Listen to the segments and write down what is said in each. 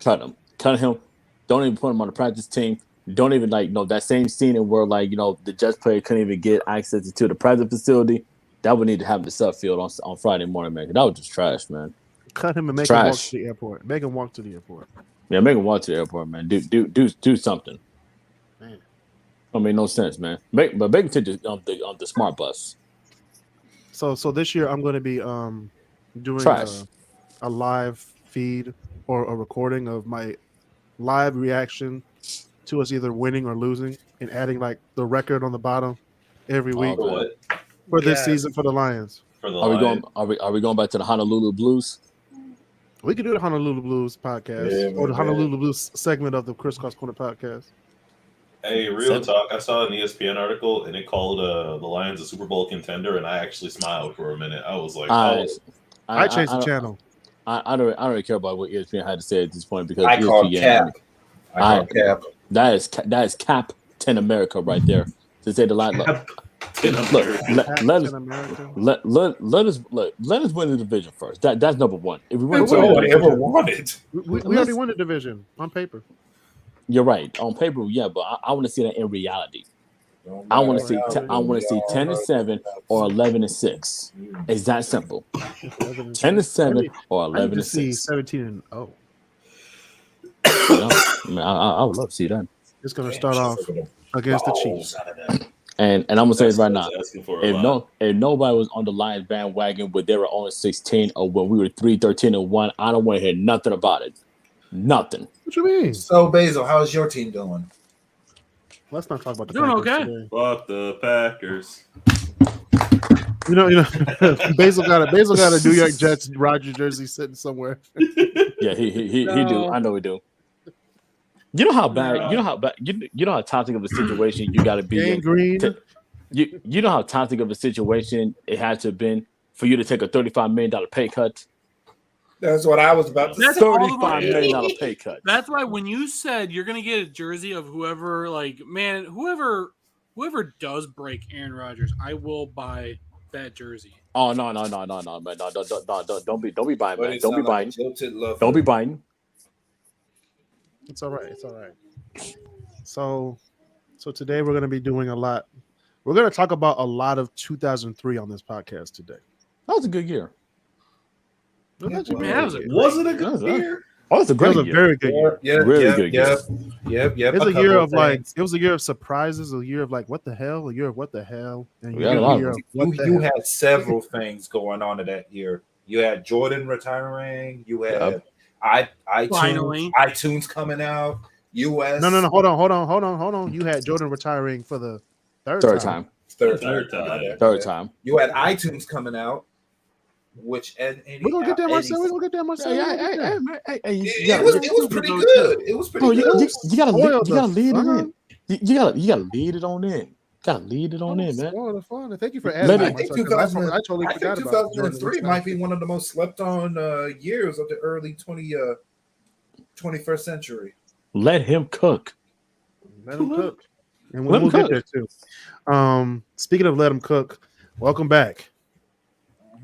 Cut him. Don't even put him on the practice team. Don't even that same scene where the Jets player couldn't even get access to the practice facility. That would need to happen to Suffield on Friday morning, man. That was just trash, man. Cut him and make him walk to the airport. Make him walk to the airport. Yeah, make him walk to the airport, man. Do something. Man. Don't make no sense, man. Make him take the smart bus. So this year I'm going to be doing a live feed or a recording of my live reaction to us either winning or losing, and adding the record on the bottom every week for this season for the Lions. Are we going back to the Honolulu Blues? We could do the Honolulu Blues podcast or the Honolulu Blues segment of the KrisCross Corner podcast. Hey, real talk. I saw an ESPN article and it called the Lions a Super Bowl contender, and I actually smiled for a minute. I was like, I changed the channel. I don't really care about what ESPN had to say at this point because I call cap. That is Captain America right there. To say the line, let us win the division first. That's number one. If we win, nobody ever wanted. We already won the division on paper. You're right on paper, yeah, but I want to see that in reality. I want to see 10-7 or 11-6. It's that simple. 10-7 or 11-6. 17-0. I would love to see that. It's going to start off against the Chiefs. And I'm gonna say this right now: if nobody was on the Lions bandwagon when they were only 16 or when we were 3-13-1, I don't want to hear nothing about it. Nothing. What you mean? So Basil, how's your team doing? Let's not talk about the Packers okay. Today. Fuck the Packers. You know. Basil got a New York Jets Roger jersey sitting somewhere. Yeah, he do. I know he do. You know how bad. You know how toxic of a situation you got to be in. Green. You know how toxic of a situation it had to have been for you to take a $35 million pay cut. That's what I was about to say. $35 million pay cut. That's why when you said you're gonna get a jersey of whoever, whoever does break Aaron Rodgers, I will buy that jersey. Oh no, man, no, don't be buying, man. Don't be buying. Don't be buying. It's all right. So today we're going to be doing a lot. We're going to talk about a lot of 2003 on this podcast today. That was a good year. Was it a good year? Oh, it's a great year. Very good year. Good year. Yep. It's a year of it was a year of surprises, a year of what the hell, a year of what the hell. And you had several things going on in that year. You had Jordan retiring. You had iTunes coming out. US. No. Hold on. You had Jordan retiring for the third time. Third time. You had iTunes coming out. Which we're gonna get there, Marcel. It was pretty good. It was pretty good. You gotta lead it in. You gotta lead it on in. Gotta lead it on in, man. Fun. Thank you for asking. I think 2003 might be one of the most slept on years of the early 21st century. Let him cook. And we'll get there too. Speaking of let him cook, welcome back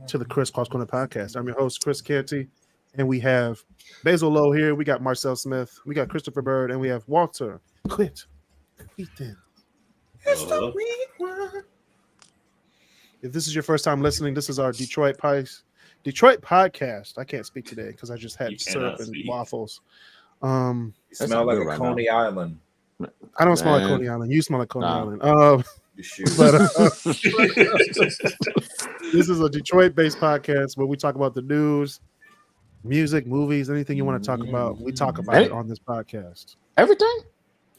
to the KrisCross Corner podcast. I'm your host, Kris Canty, and we have Basil Lowe here. We got Marcel Smith, we got Christopher Bird, and we have Walter Quit. It's the week one. If this is your first time listening, this is our Detroit podcast. I can't speak today because I just had syrup and waffles. You smell like a Coney Island. I don't smell like Coney Island. You smell like Coney Island. This is a Detroit-based podcast where we talk about the news, music, movies, anything you want to talk about. We talk about it on this podcast. Everything.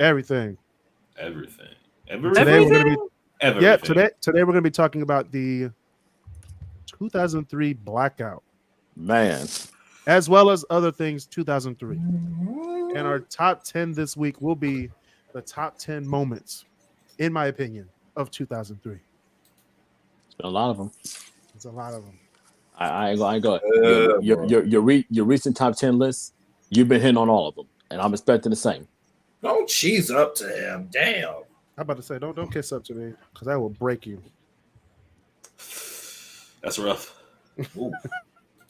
Today we're going to be talking about the 2003 Blackout, man, as well as other things 2003. And our top 10 this week will be the top 10 moments, in my opinion, of 2003. A lot of them. It's a lot of them. I go. Your recent top 10 lists, you've been hitting on all of them, and I'm expecting the same. Don't cheese up to him. Damn. I'm about to say, don't kiss up to me because I will break you. That's rough.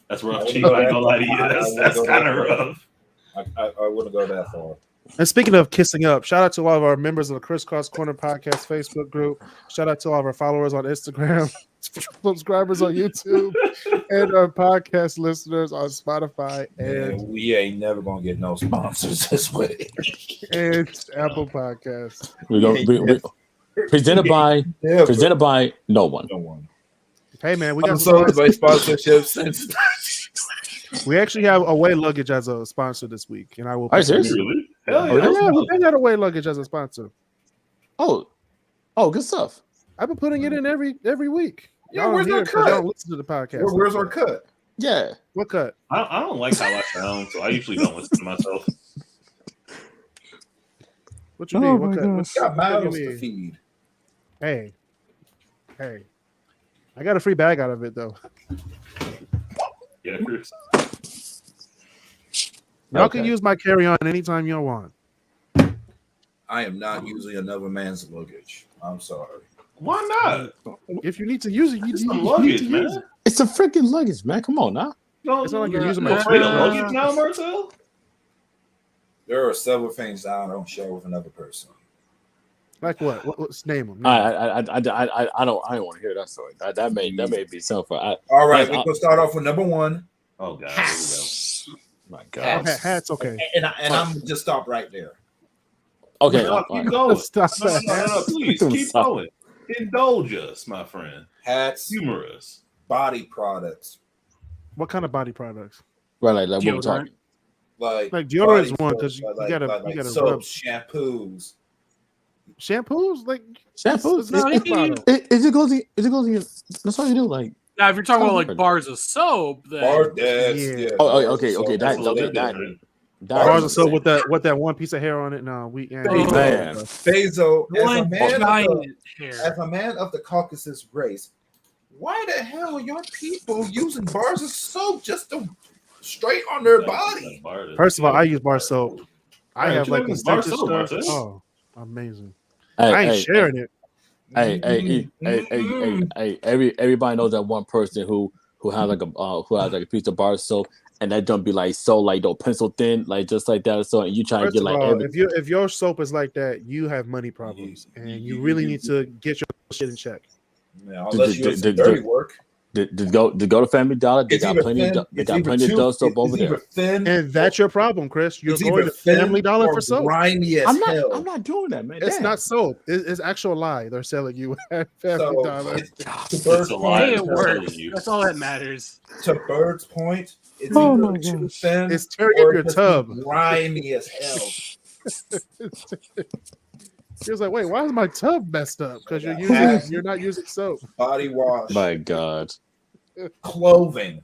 That's rough, Chief. I ain't gonna lie to you. That's kind of rough. I wouldn't go that far. And speaking of kissing up, shout out to all of our members of the KrisCross Corner podcast Facebook group. Shout out to all of our followers on Instagram, subscribers on YouTube, and our podcast listeners on Spotify and we ain't never gonna get no sponsors this way. And Apple Podcasts. Presented by no one. Hey man, we got sponsorships since. We actually have away luggage as a sponsor this week, and I will. Are you serious? Really? We got away luggage as a sponsor. Oh, good stuff. I've been putting it in every week. Yeah, where's our cut? Don't listen to the podcast. Where's our cut? Yeah. What cut? I don't like how I sound, so I usually don't listen to myself. What you mean? What cut? Got miles to feed. Hey. I got a free bag out of it though. Yeah, Chris. Y'all can use my carry-on anytime y'all want. I am not using another man's luggage. I'm sorry. Why not? If you need to use it, It's some luggage, man. It's a freaking luggage, man. Come on now. It's not like you're using my luggage now, Marcel. There are several things that I don't share with another person. Like what? Let's name them. I don't want to hear that story. That may be something. All right, we can start off with number one. Oh God, here we go. My God, hats. Okay, and I'm just stop right there. Okay, keep going. Stop No, please keep going. Indulge us, my friend. Hats, Humorous. body products. What kind of body products? Right, like what we're talking. Like deodorant is one because you gotta soaps, shampoos. Shampoos, like shampoos. Is it goes in? That's all you do. Like now, if you're talking about like bars of soap, then yeah. Okay. That bars of soap with that one piece of hair on it. No, we ain't. Man. Bezo, as a man of the Caucasus race, why the hell are your people using bars of soap just to straight on their body? First of all, I use bar soap. I have like bar stuff. soap. Oh, amazing. Hey, I ain't sharing it. Everybody knows that one person who has like a piece of bar soap, and that don't be like so like pencil thin, like just like that. So and you try to get like if your soap is like that, you have money problems, and you really need to get your shit in check. Yeah, unless you do dirty work. To go to Family Dollar, they got plenty of Dove soap over there. And that's your problem, Chris. You're going to Family Dollar for soap. I'm not doing that, man. It's not soap. It's actual lie. They're selling you at Family Dollar. It's a lie. It works. That's all that matters. To Bird's point, it's either too thin it's tearing up your tub. Grimy as hell. He was like, "Wait, why is my tub messed up? Because you're not using soap." Body wash. My God. Clothing.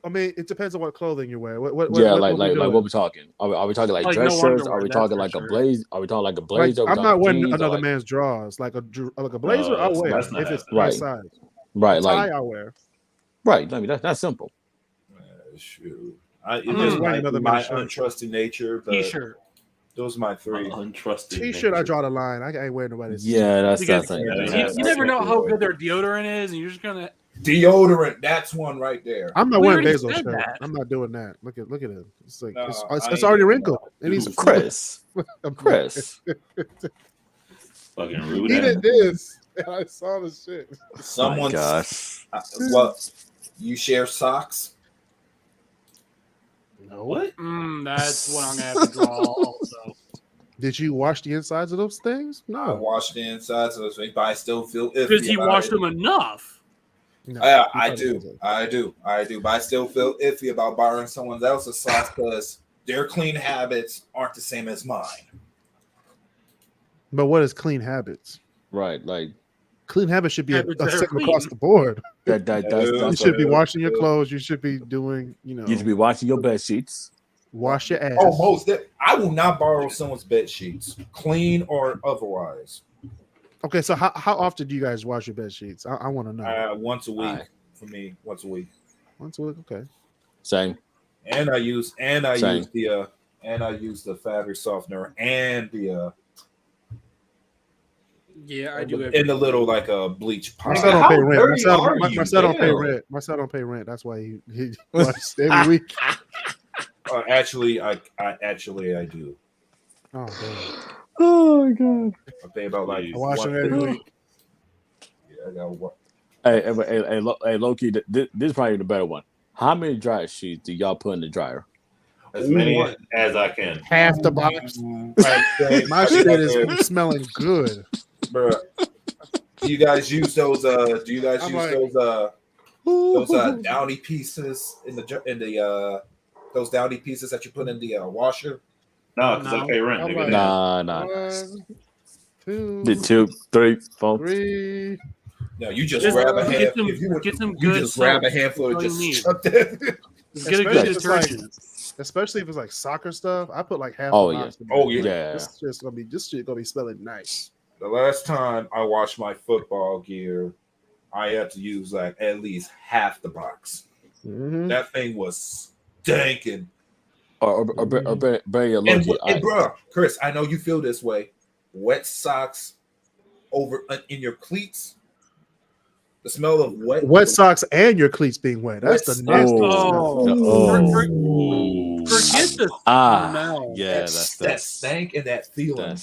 I mean, it depends on what clothing you wear. What what we talking? Are we talking like dress no shirts? underwear, are we talking like a blaze? Are we talking like a blazer? I'm not wearing another man's drawers. Like a blazer, I'll wear if it's my size. Right, like I'll wear. Right, I mean that's simple. Shoot, it just my untrusted nature. T-shirt. Those are my three. Untrusted T-shirt, I draw the line. I ain't wearing nobody's. Yeah, that's you never know how good their deodorant is, and you're just gonna deodorant. That's one right there. I'm not wearing Bezos shirt. I'm not doing that. Look at it. It's like it's already wrinkled. And he's Chris. Fucking rude. He did this, and I saw the shit. Someone. Gosh. What? You share socks? No. What? That's what I'm gonna have to draw. Also, did you wash the insides of those things? No, I washed the insides of those things, but I still feel iffy. because he washed them enough. No, I do, but I still feel iffy about borrowing someone else's socks because their clean habits aren't the same as mine. But what is clean habits? Right, like clean habits should be a sitting across the board. You should be washing your clothes. You should be doing, You should be washing your bed sheets. Wash your ass. Oh, I will not borrow someone's bed sheets, clean or otherwise. Okay, so how often do you guys wash your bed sheets? I want to know. Once a week for me. Once a week. Once a week, okay. Same. And I use the fabric softener and the I do. In the little like a bleach pot. Marcel don't pay rent. Marcel don't pay rent. Marcel don't pay rent. That's why he washes every week. Actually, I do. Oh, damn. Oh my god. I pay about like I wash them every week. Yeah, I got what? Hey, Loki, this is probably the better one. How many dryer sheets do y'all put in the dryer? As many as I can. Half the box. My shit is smelling good, bro. Do you guys use those? Those downy pieces in the those downy pieces that you put in the washer? No, because I pay rent. Nigga. Nah. 1, 2, 3, 4. 3. No, you just grab a handful. Grab a handful and just chuck that. Get a good detergent. Especially if it's like soccer stuff, I put like half. Oh the yeah. box This shit gonna be smelling nice. The last time I washed my football gear, I had to use like at least half the box. Mm-hmm. That thing was stinking. Or very lucky. And bro, Chris, I know you feel this way. Wet socks over in your cleats. The smell of wet socks and your cleats being wet. That's the nasty smell. Forget the smell. Yeah, that stank and that feeling.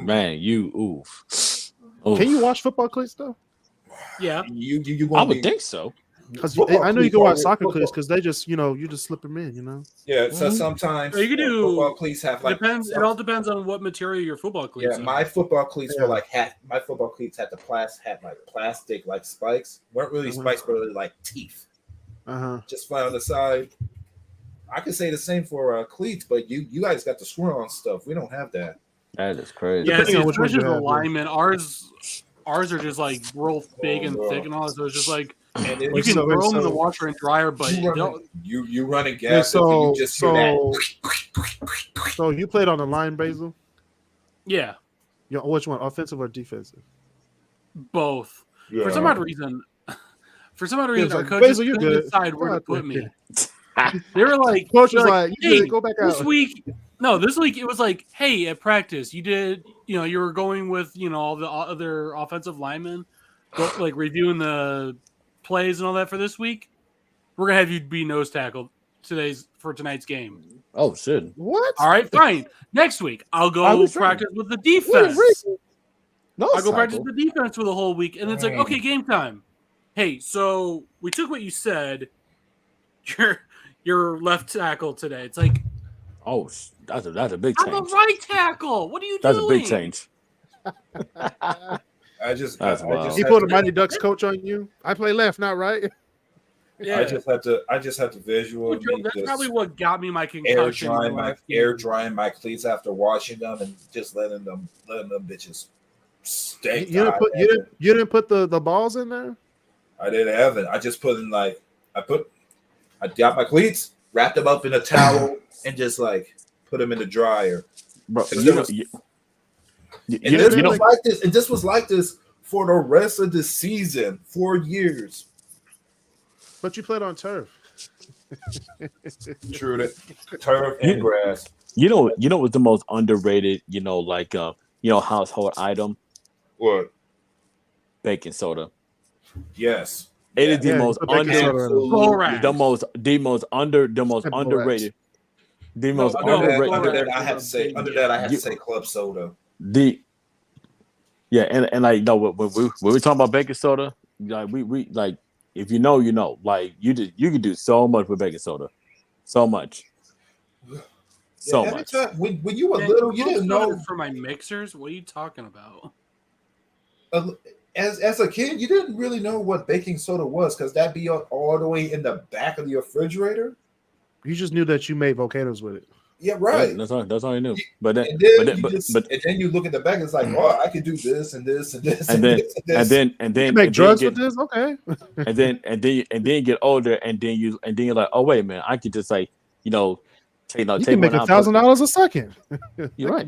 Man, you oof. Can you wash football cleats though? Yeah, you I would think so. Because I know you can watch soccer cleats because they just, you just slip them in, Yeah, so sometimes you can do football cleats have like depends. It all depends on what material your football cleats. Yeah, my football cleats were like my football cleats had plastic like spikes. Weren't really spikes, but really like teeth. Just fly on the side. I could say the same for cleats, but you guys got the swirl-on stuff. We don't have that. That is crazy. Yeah, especially the alignment. Ours are just like real big and thick and all that. So it's just like. And you can throw them in the washer and dryer, but you run a gap. So you just hear that. So you played on the line, Basil? Yeah. Which one, offensive or defensive? Both. Yeah. For some odd reason, our coaches Basil, you're couldn't good. decide where to put me. They were like, coach was like, hey, go back out. This week it was like, hey, at practice, you did, you were going with, all the other offensive linemen, like reviewing the plays and all that for this week. We're gonna have you be nose tackled for tonight's game. Oh shit! What? All right, fine. Next week I'll go practice with the defense. I'll go practice with the defense for the whole week, and it's like, okay, game time. Hey, so we took what you said. Your left tackle today. It's like, oh, that's a big change. I'm a right tackle. What are you doing? That's a big change. He put a Mighty Ducks coach on you. I play left, not right. Yeah. I just have to visual. That's probably what got me my concussion. Air drying my cleats after washing them and just letting them bitches stink. You didn't put the balls in there? I didn't have it. I just put in I got my cleats, wrapped them up in a towel, and just put them in the dryer. Bro, this was like this for the rest of the season, 4 years. But you played on turf. True that. Turf and grass. You know what's the most underrated, household item? What? Baking soda. Yes. It is the most underrated. Under that, I have to say club soda. When we talking about baking soda, we if you know, you can do so much with baking soda, so much. Much. When you were little, you didn't know. For my mixers, what are you talking about? As a kid, you didn't really know what baking soda was because that'd be all the way in the back of the refrigerator. You just knew that you made volcanoes with it. Yeah, right. That's all you knew. But then you look at the back, it's like, oh, I could do this and this and this and then you make drugs with this, okay? and then you get older, and then you're like, oh wait, man, I could just take you can make $1,000 a second. You're right.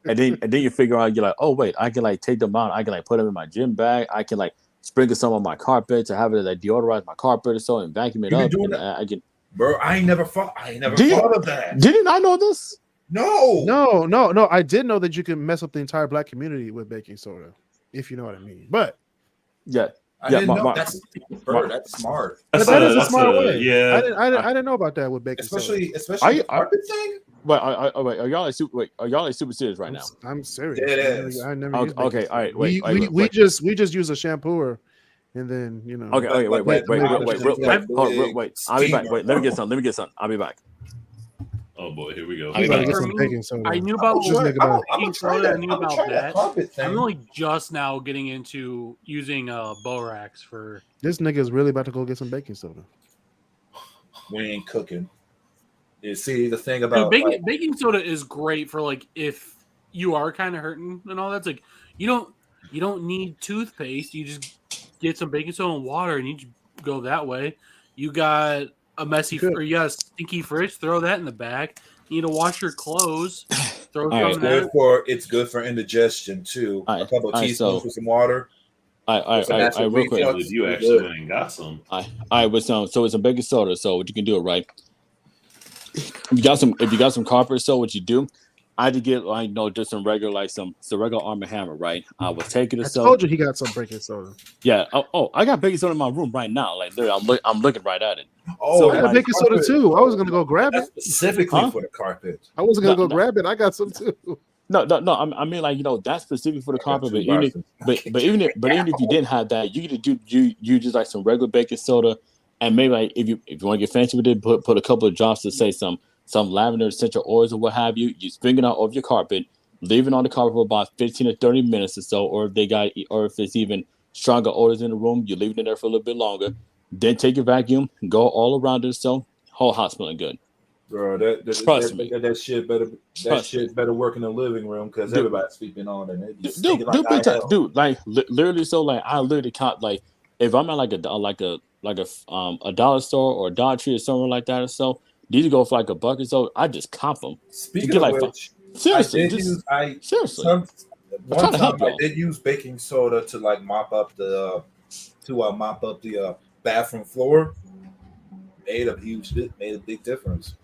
And then you figure out, you're like, oh wait, I can take them out. I can put them in my gym bag. I can sprinkle some on my carpet to have it deodorize my carpet or so and vacuum it up. I can. Bro, I ain't never thought of that. Didn't I know this? No. I did know that you can mess up the entire black community with baking soda, if you know what I mean. But yeah, I didn't know that's Bird. That's smart. But that is a smart way. Yeah, I didn't know about that with baking soda. Especially the carpet thing. Wait, are y'all like super serious right now? I'm serious. It is. I never used Okay, baking all right. soda. We just use a shampooer, and then Okay, wait. I'll be back. Wait, let me get something. I'll be back. Oh boy, here we go. I knew about baking soda. I knew about that. I'm only just now getting into using borax for. This nigga is really about to go get some baking soda. We ain't cooking. You see the thing about baking soda is great for like if you are kind of hurting and all that's like you don't need toothpaste. You just get some baking soda and water and you just go that way. You got a messy or you got a stinky fridge, throw that in the back. You need to wash your clothes. Throw some it's good for indigestion too. A couple of teaspoons with some water. Real quick. You actually ain't got some. So it's a baking soda. So what you can do it right. If you got some carpet, so what you do, I had to get just some regular some regular Arm & Hammer, right? I was taking it. I told you he got some baking soda. Yeah. Oh, I got baking soda in my room right now. Like literally, I'm looking right at it. Oh, so I had baking soda too. I was gonna go grab it specifically for the carpet. I wasn't gonna go grab it. I got some too. No. I mean, that's specific for the carpet. But even if you didn't have that, you could you just like some regular baking soda. And maybe like if you want to get fancy with it, put a couple of drops to say some lavender essential oils or what have you. You spring it out over your carpet, leave it on the carpet for about 15 to 30 minutes or so. Or if it's even stronger odors in the room, you leave it in there for a little bit longer. Then take your vacuum, go all around it, so whole house smelling good. Bro, that shit better work in the living room because everybody's sleeping on it. Dude, like literally, so like I literally count like if I'm at like a dollar store or a Dollar Tree or somewhere like that or so, these go for like a buck or so. I just comp them. Speaking of which, seriously, one time I did use baking soda to like mop up the bathroom floor. Made a big difference.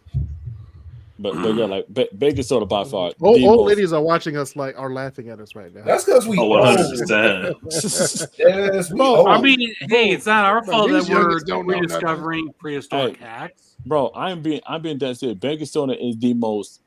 But yeah, like baking soda by far. Old ladies are watching us are laughing at us right now. That's because we 100%. Yes, I mean, hey, it's not our fault that we're rediscovering prehistoric hacks. Bro, I'm being dead serious. Baking soda is the most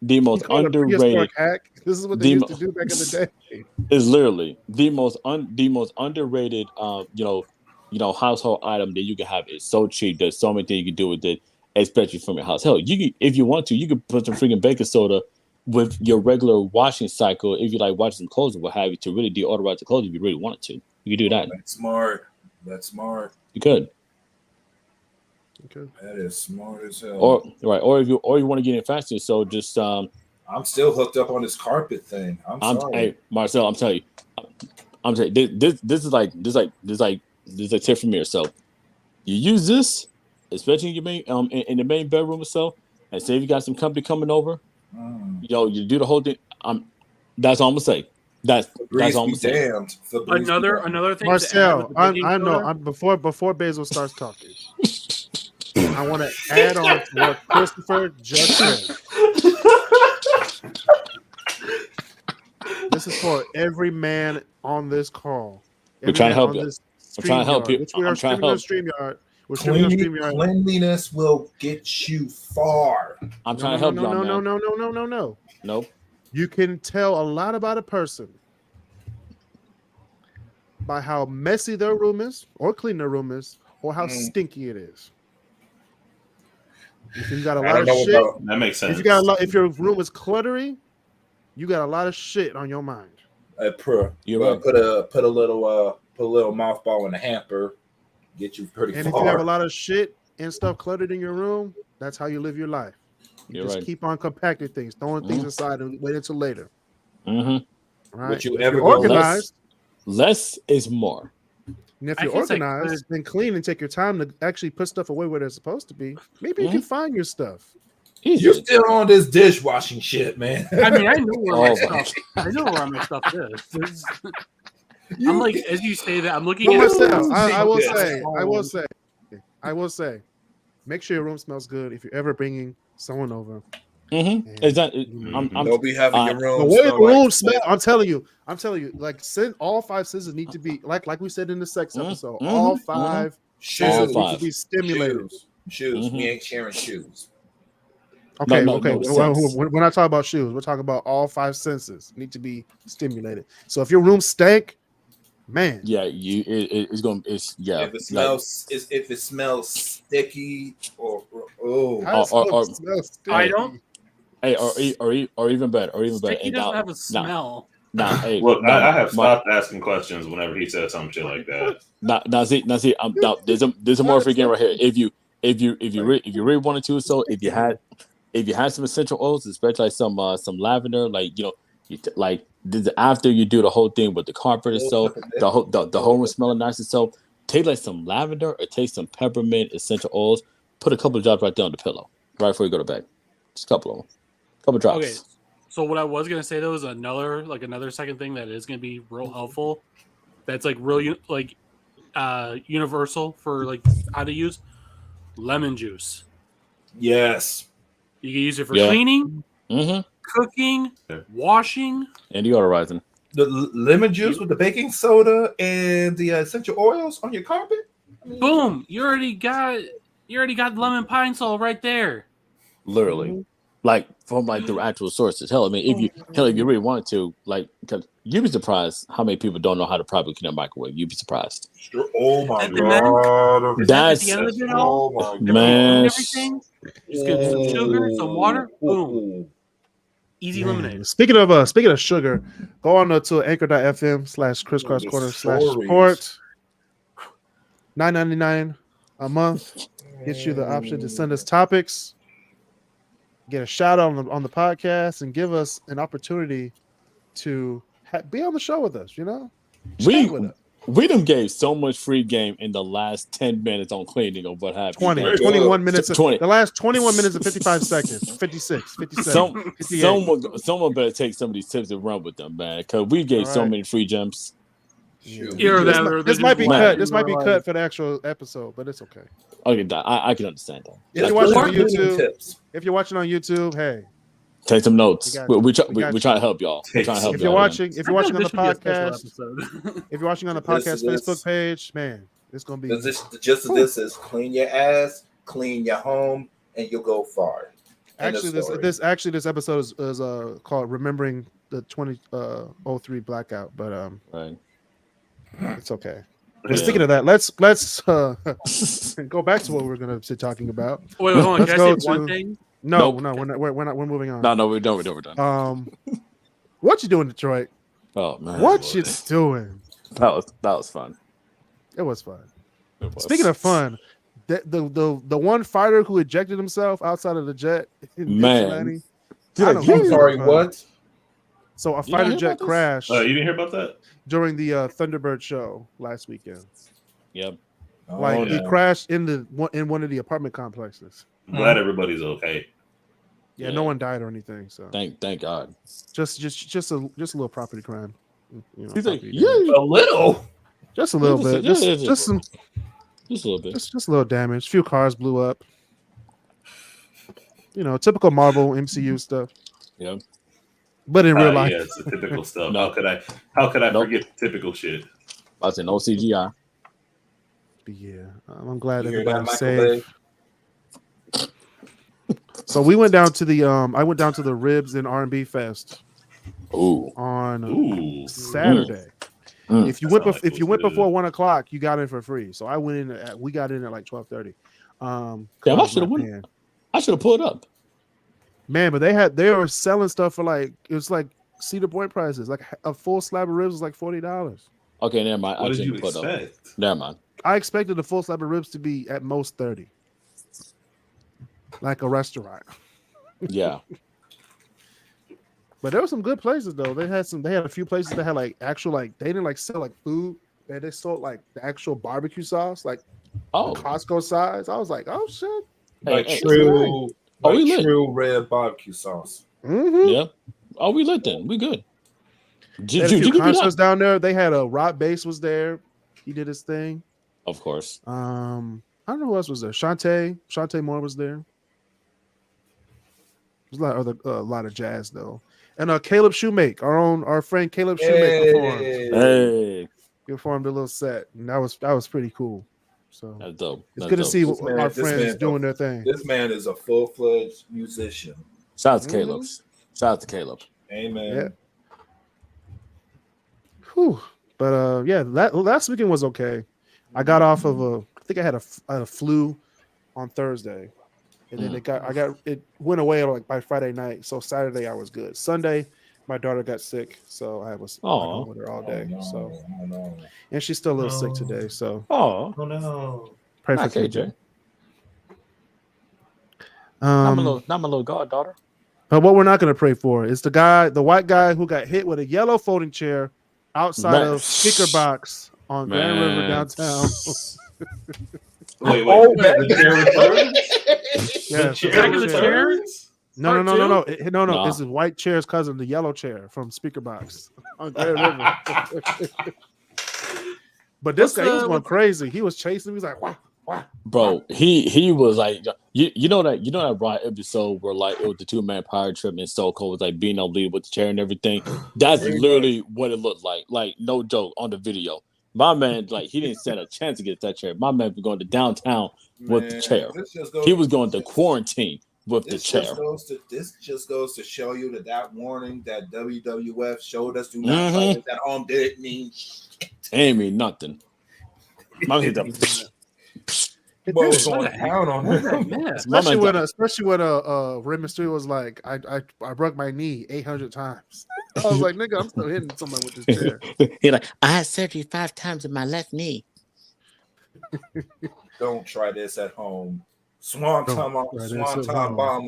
underrated hack. This is what they used to do back in the day. It's literally the most underrated household item that you can have. It's so cheap. There's so many things you can do with it. Especially from your house. Hell, if you want to, you could put some freaking baking soda with your regular washing cycle. If you like washing some clothes or what have you, to really deodorize the clothes, if you really wanted to, you could do that. That's smart. You could. Okay. That is smart as hell. Or if you want to get in faster, so just I'm still hooked up on this carpet thing. I'm sorry. Hey, Marcel, I'm telling you, this is like a tip from me. So you use this. Especially in your main in the main bedroom or so, and say if you got some company coming over, you do the whole thing. That's all I'm gonna say. That's all I'm gonna say. Another thing, Marcel, I know. Before Basil starts talking, I want to add on to what Christopher just said. This is for every man on this call. We're trying to help you. I'm trying to help you. I'm trying to help StreamYard. Cleanliness will get you far. I'm trying to help y'all, man. No. Nope. You can tell a lot about a person by how messy their room is, or clean their room is, or how stinky it is. If you got a lot of shit, that makes sense. If your room is cluttery, you got a lot of shit on your mind. You're right. Put a little mothball in the hamper. Get you pretty far. And if you have a lot of shit and stuff cluttered in your room, that's how you live your life. You just keep on compacting things, throwing things aside, and wait until later. Mm-hmm. Right? But you ever organized? Less is more. And if you're organized and clean and take your time to actually put stuff away where they're supposed to be, maybe you can find your stuff. You're still on this dishwashing shit, man. I mean, I know where my stuff is. I'm like, as you say that, I'm looking at myself. I will say, make sure your room smells good. If you're ever bringing someone over, Exactly. Don't be having your room. The way the room smell, I'm telling you, like all 5 senses need to be like we said in the sex episode. All 5 shoes need to be stimulated. Shoes. We ain't sharing shoes. Okay, No, we're not talking about shoes. We're talking about all 5 senses need to be stimulated. So if your room stank, man, it's gonna. If it smells sticky or I don't. Hey, or even better, Sticky doesn't have a smell. Look, I have stopped asking questions whenever he says some shit like that. Now see, there's a more freaking right here. If you really wanted to, so if you had some essential oils, especially like some lavender, like after you do the whole thing with the carpet, so the whole room smelling nice, and so take like some lavender or take some peppermint essential oils, put a couple of drops right there on the pillow right before you go to bed, just a couple of them, couple drops. Okay, so what I was gonna say though is another second thing that is gonna be real helpful. That's like real universal for like how to use lemon juice. Yes. You can use it for cleaning, cooking, washing, and deodorizing. The lemon juice with the baking soda and the essential oils on your carpet. Boom! You already got lemon pine sol right there. Literally, like from like the actual sources. Hell, I mean, if you really wanted to, like, because you'd be surprised how many people don't know how to properly clean a microwave. You'd be surprised. Oh my god! That's man. Everything. Just get some sugar, some water, boom. Easy lemonade. Speaking of sugar, go on to anchor.fm/KrisCross Corner /support. $9.99 a month gets you the option to send us topics, get a shout out on the podcast, and give us an opportunity to be on the show with us. You know, we done gave so much free game in the last 10 minutes on cleaning or what have you. 21 minutes. The last 21 minutes and 55 seconds. 56, 57. Someone better take some of these tips and run with them, man. Because we gave so many free gems. This might be cut. This might be cut for the actual episode, but it's okay. Okay, I can understand that. If you're watching on YouTube, hey, take some notes. We try to help y'all. If you're watching on the podcast, if you're watching on the podcast Facebook page, man, it's gonna be this is clean your ass, clean your home, and you'll go far. Actually, this episode is called "Remembering the 2003 Blackout," but right. It's okay. But speaking of that, let's go back to what we're going to be talking about. Wait, hold on. Can I say one thing? No, we're not. We're moving on. No, we're done. We're done. What you doing, Detroit? Oh man, what you doing? That was fun. It was fun. Speaking of fun, the one fighter who ejected himself outside of the jet. Man, I'm sorry. What? So a fighter jet crashed. You didn't hear about that? During the Thunderbird show last weekend. Yep. It crashed in one of the apartment complexes. I'm glad everybody's okay. Yeah, no one died or anything. So thank God. Just a little property crime. You know, a little. Just a little bit. Just a little bit. Just a little damage. A few cars blew up. You know, typical Marvel MCU stuff. Yep. But in real life, yeah, it's the typical stuff. How could I forget the typical shit? I was in no CGI. But yeah, I'm glad everybody's safe. So we went down to the I went down to the Ribs and R&B Fest. On Saturday. If you went before 1 o'clock, you got in for free. So we got in at like 12:30. Damn, I should have pulled up. Man, but they were selling stuff for it was like Cedar Point prices. Like a full slab of ribs was like $40. Okay, never mind. What did you expect? Never mind. I expected a full slab of ribs to be at most 30. Like a restaurant. Yeah. But there were some good places though. They had a few places that had like actual they didn't sell like food. They sold like the actual barbecue sauce, like Costco size. I was like, oh shit. True red barbecue sauce. Mm-hmm. Yeah. Oh, we lit then. We good. Did you concerts down there? They had a Rock Bass was there. He did his thing. Of course. I don't know who else was there. Shantae Moore was there. There's a lot of jazz though. And Caleb Shoemake, our friend Caleb Shoemake performed. Hey, he performed a little set, and that was pretty cool. So that's dope. It's good to see our friends doing their thing. This man is a full-fledged musician. Shout out to Caleb. Shout out to Caleb. Amen. Yeah. Whew. But last weekend was okay. I got off of I think I had a flu on Thursday, and then it went away like by Friday night. So Saturday I was good. Sunday my daughter got sick, so I was home with her all day. And she's still a little sick today. So pray for KJ. Not my little goddaughter. But what we're not going to pray for is the white guy who got hit with a yellow folding chair outside of Speaker Box on Grand River downtown. Wait. The chair returns? No. It's his white chair's cousin, the yellow chair from Speaker Box on Grand River. But this guy, he was going crazy. He was chasing me. He was like, "Wah, wah." Bro, he was like, you know that Raw episode where like it was the 2-man power trip and Stone Cold was like being on lead with the chair and everything. That's literally what it looked like. Like no joke on the video. My man, like he didn't stand a chance to get that chair. My man was going to downtown with the chair. He was going to quarantine with the chair. This just goes to show you that warning that WWF showed us do not fight at home didn't mean shit. Ain't mean nothing. My man was going down on him. Especially when Rey Mysterio was like, I broke my knee 800 times. I was like, nigga, I'm still hitting someone with this chair. He like, I had surgery 5 times in my left knee. Don't try this at home. Swanton bomb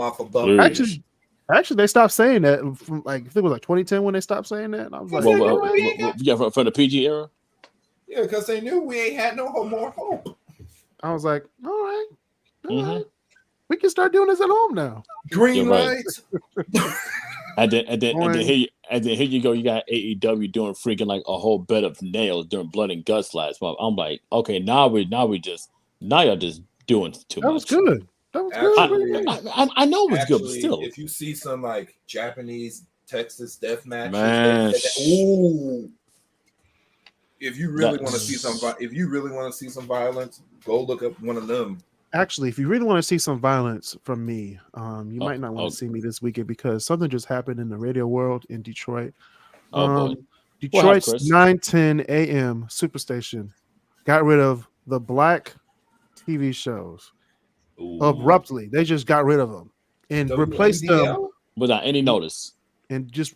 off a buck. Actually, they stopped saying that from like I think it was like 2010 when they stopped saying that. And I was like, from the PG era. Yeah, because they knew we ain't had no more hope. I was like, all right. We can start doing this at home now. Green lights. And then here you go. You got AEW doing freaking like a whole bed of nails during blood and guts last month. I'm like, okay, now y'all just doing too much. That was good. I know it was good, but still. If you see some like Japanese Texas death matches, man. If you really want to see some violence, go look up one of them. Actually, if you really want to see some violence from me, you might not want to see me this weekend because something just happened in the radio world in Detroit. Detroit's 9:10 a.m. superstation got rid of the black TV shows. Abruptly. They just got rid of them and replaced them without any notice. And just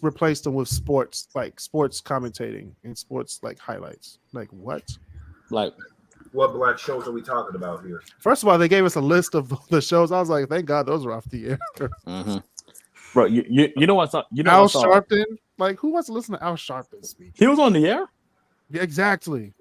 replaced them with sports commentating and sports like highlights. Like what? Like what black shows are we talking about here? First of all, they gave us a list of the shows. I was like, thank God those are off the air. Bro, you know what? Al Sharpton. Like, who wants to listen to Al Sharpton speak? He was on the air. Yeah, exactly.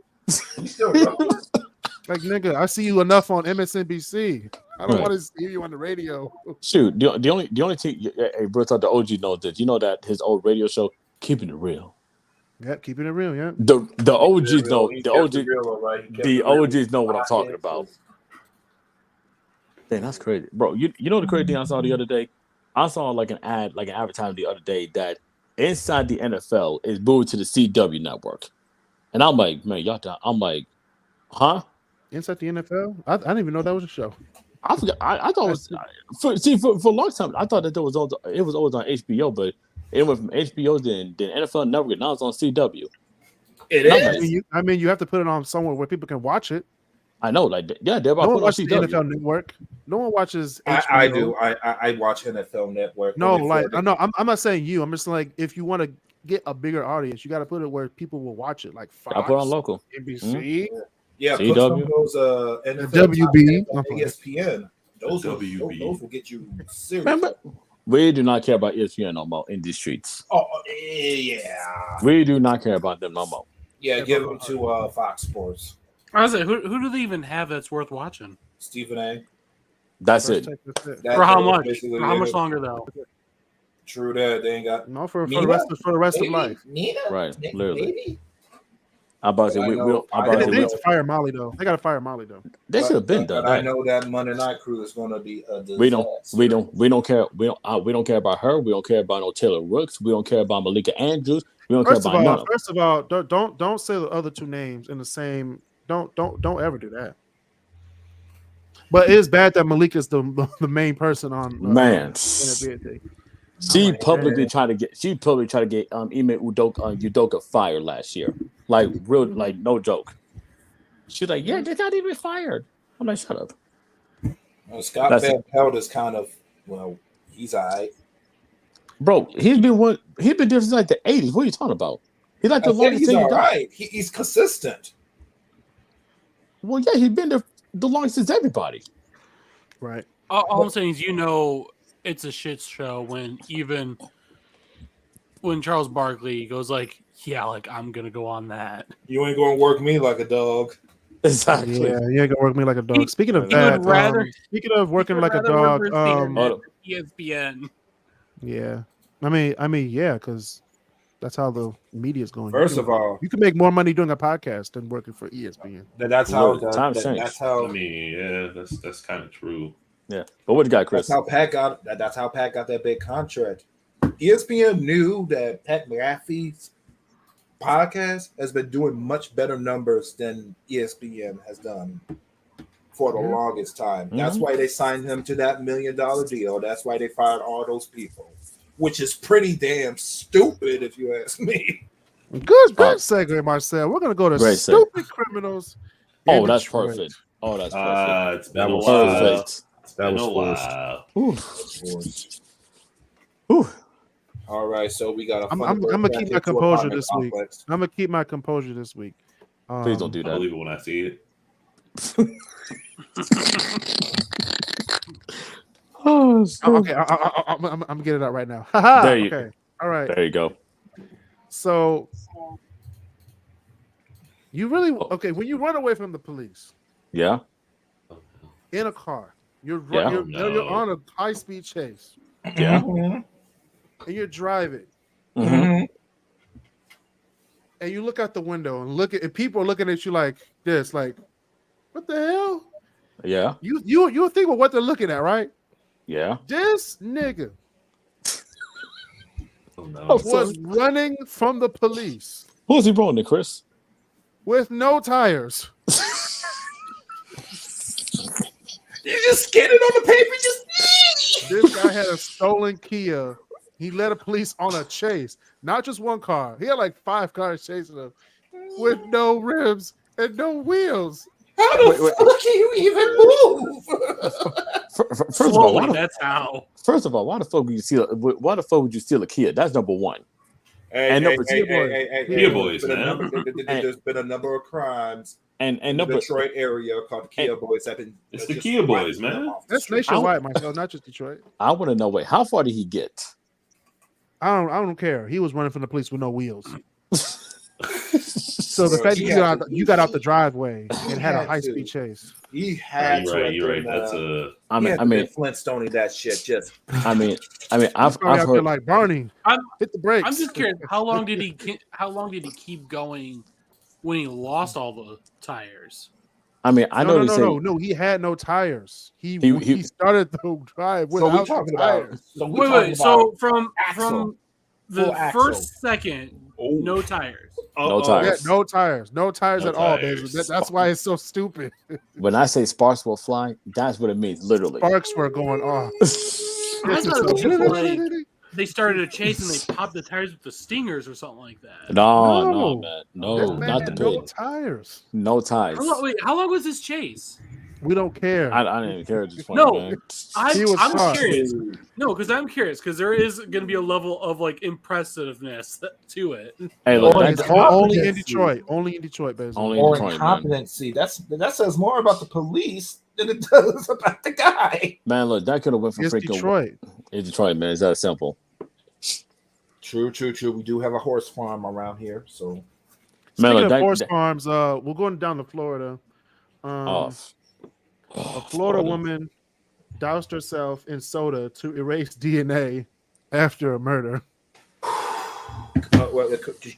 Like, nigga, I see you enough on MSNBC. I don't want to hear you on the radio. Shoot, the only thing, hey, bro, thought the OG knows this. You know that his old radio show, Keeping It Real. Yeah, keeping it real. Yeah. The OGs know. The OGs know what I'm talking about. Damn, that's crazy, bro. You know the crazy thing I saw the other day? I saw like an advertisement the other day that Inside the NFL is moved to the CW network, and I'm like, man, y'all. I'm like, huh? Inside the NFL? I didn't even know that was a show. I forgot. I thought it was for a long time. I thought that it was always on HBO, but it went from HBO then NFL Network. Now it's on CW. It is. I mean, you have to put it on somewhere where people can watch it. I know, like yeah, no one watches the NFL Network. No one watches HBO. I do. I watch NFL Network. No, like I know. I'm not saying you. I'm just like if you want to get a bigger audience, you got to put it where people will watch it. Like Fox, I put on local, NBC. Yeah, put some of those NFL WB, ESPN. Those will get you serious. Remember, we do not care about ESPN no more in these streets. Oh yeah, we do not care about them no more. Yeah, give them to Fox Sports. I was like, who do they even have that's worth watching? Stephen A. That's it. For how much? For how much longer though? True that they ain't got for the rest of life. Nina? Right, literally. I'm about to say we don't. They need to fire Molly though. They got to fire Molly though. They should have been done. But I know that Monday Night Crew is going to be a disaster. We don't care. We don't care about her. We don't care about no Taylor Rooks. We don't care about Malika Andrews. We don't care about none of them. First of all, don't say the other two names in the same. Don't ever do that. But it is bad that Malika's the main person on man. She publicly tried to get Ime Udoka fired last year. Like no joke. She's like, yeah, they got even fired. I'm like, shut up. Well, Scott Van Pelt is kind of he's all right. Bro, he's been there since like the 80s. What are you talking about? He's like the longest thing he right. He's consistent. Well, yeah, he's been there the longest since everybody. Right. All I'm saying is, it's a shit show when Charles Barkley goes like, yeah, like I'm gonna go on that. You ain't gonna work me like a dog. Exactly. Yeah, you ain't gonna work me like a dog. Speaking of that, speaking of working like a dog, ESPN. Yeah, I mean, yeah, because that's how the media is going. First of all, you can make more money doing a podcast than working for ESPN. That's how. That's how. I mean, yeah, that's kind of true. Yeah, but what you got, Chris? That's how Pat got that big contract. ESPN knew that Pat McAfee's podcast has been doing much better numbers than ESPN has done for the longest time. Mm-hmm. That's why they signed him to that $1 million deal. That's why they fired all those people, which is pretty damn stupid, if you ask me. Good segue, Marcel. We're gonna go to stupid criminals. Oh, that's perfect. Oh, that's perfect. That was perfect. That was forced. Ooh. All right, so we got a. I'm gonna keep my composure this week. I'm gonna keep my composure this week. Please don't do that. I believe it when I see it. Okay, I'm getting it out right now. There you okay, all right. There you go. So you really when you run away from the police? Yeah. In a car, you're on a high-speed chase. Yeah. And you're driving. Mm-hmm. And you look out the window and people are looking at you like this, like, what the hell? Yeah. You think of what they're looking at, right? Yeah. This nigga was running from the police. Who was he rolling, Chris? With no tires. You just skidded on the paper. This guy had a stolen Kia. He led the police on a chase, not just one car. He had like 5 cars chasing him with no rims and no wheels. How the fuck can you even move? First of all, that's how. First of all, why the fuck would you steal? Why the fuck would you steal a Kia? That's number one. Kia Boys, man. There's been a number of crimes and in the Detroit area called the Kia Boys. It's the Kia Boys, man. That's nationwide, myself, not just Detroit. I want to know. Wait, how far did he get? I don't care. He was running from the police with no wheels. So the fact that you got out the driveway and had a high speed chase. He had you're right. That's a. I mean, Flintstoning that shit. Just. I mean, I've heard like Barney. Hit the brakes. I'm just curious. How long did he keep going when he lost all the tires? I mean, I know. No. He had no tires. He started the drive without tires. So from the first second, no tires. No tires. Yeah, no tires at all, baby. That's why it's so stupid. When I say sparks will fly, that's what it means, literally. Sparks were going off. I thought it was like they started a chase and they popped the tires with the stingers or something like that. No, man. No, not the pig. No tires. No tires. How long was this chase? We don't care. I didn't even care at this point. No, man. I'm curious. No, because I'm curious because there is going to be a level of like impressiveness to it. Hey, look, only in Detroit. Only in Detroit, basically. Only or in Detroit, incompetency. Man. That says more about the police than it does about the guy. Man, look, that could have went from freaking Detroit. It's Detroit, man. It's that simple. True. We do have a horse farm around here, so. Speaking of horse farms, we're going down to Florida. A Florida woman doused herself in soda to erase DNA after a murder.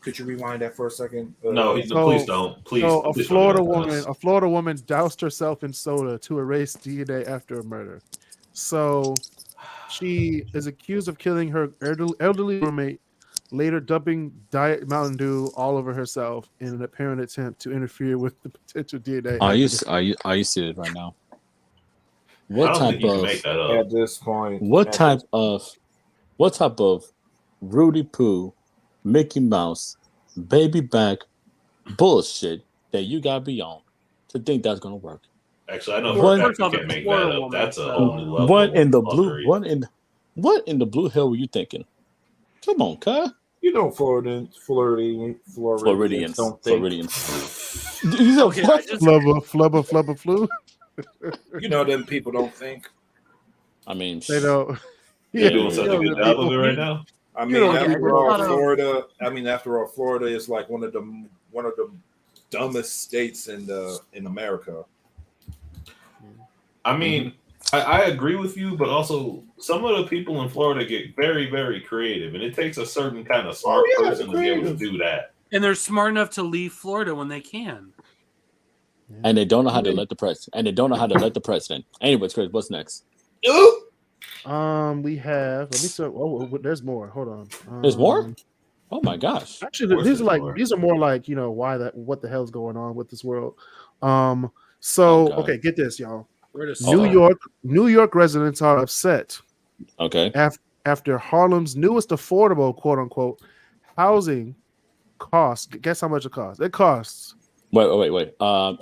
Could you rewind that for a second? No, please don't. Please. So please a Florida woman doused herself in soda to erase DNA after a murder. So she is accused of killing her elderly roommate, later dumping Diet Mountain Dew all over herself in an apparent attempt to interfere with the potential DNA. Are you serious right now? What type of make that up. At this point? What type of Rudy Poo, Mickey Mouse, baby back bullshit that you gotta be on to think that's gonna work? Actually, I know for a fact you can't make that up. That's a whole new level. What in the blue hell were you thinking? Come on, cuz. You know, Floridians don't think. You know, Flubber flu. You know, them people don't think. I mean, they don't. You're doing such a good job of it right now. I mean, after all, Florida is like one of the dumbest states in America. I mean, I agree with you, but also some of the people in Florida get very, very creative, and it takes a certain kind of smart person to be able to do that. And they're smart enough to leave Florida when they can. And they don't know how to let the president. Anyways, Chris, what's next? We have. Let me see. Oh, there's more. Hold on. There's more. Oh my gosh! Actually, these are more like what the hell's going on with this world. Okay, get this, y'all. New York residents are upset. Okay. After Harlem's newest affordable quote unquote housing costs. Guess how much it costs? It costs. Wait. No,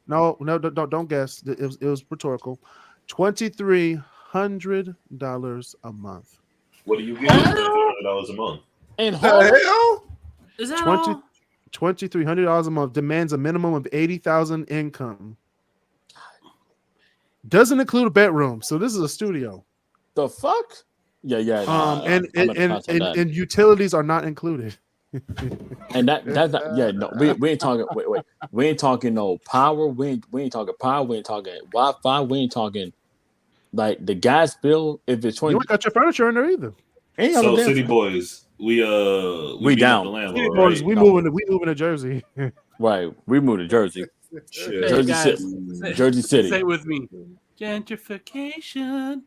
don't guess. It was rhetorical. $2,300 a month. What do you get for $2,300 a month? And hell? Is that $2,300 a month demands a minimum of $80,000 income. Doesn't include a bedroom, so this is a studio. The fuck? Yeah. And utilities are not included. And that's not. Yeah, no, we ain't talking. Wait. We ain't talking no power. We ain't talking power. We ain't talking Wi-Fi. We ain't talking like the gas bill. If it's 20, you ain't got your furniture in there either. So, City Boys, we down. City Boys, we moving to Jersey. Right, we moved to Jersey. Jersey City. Say it with me. Gentrification.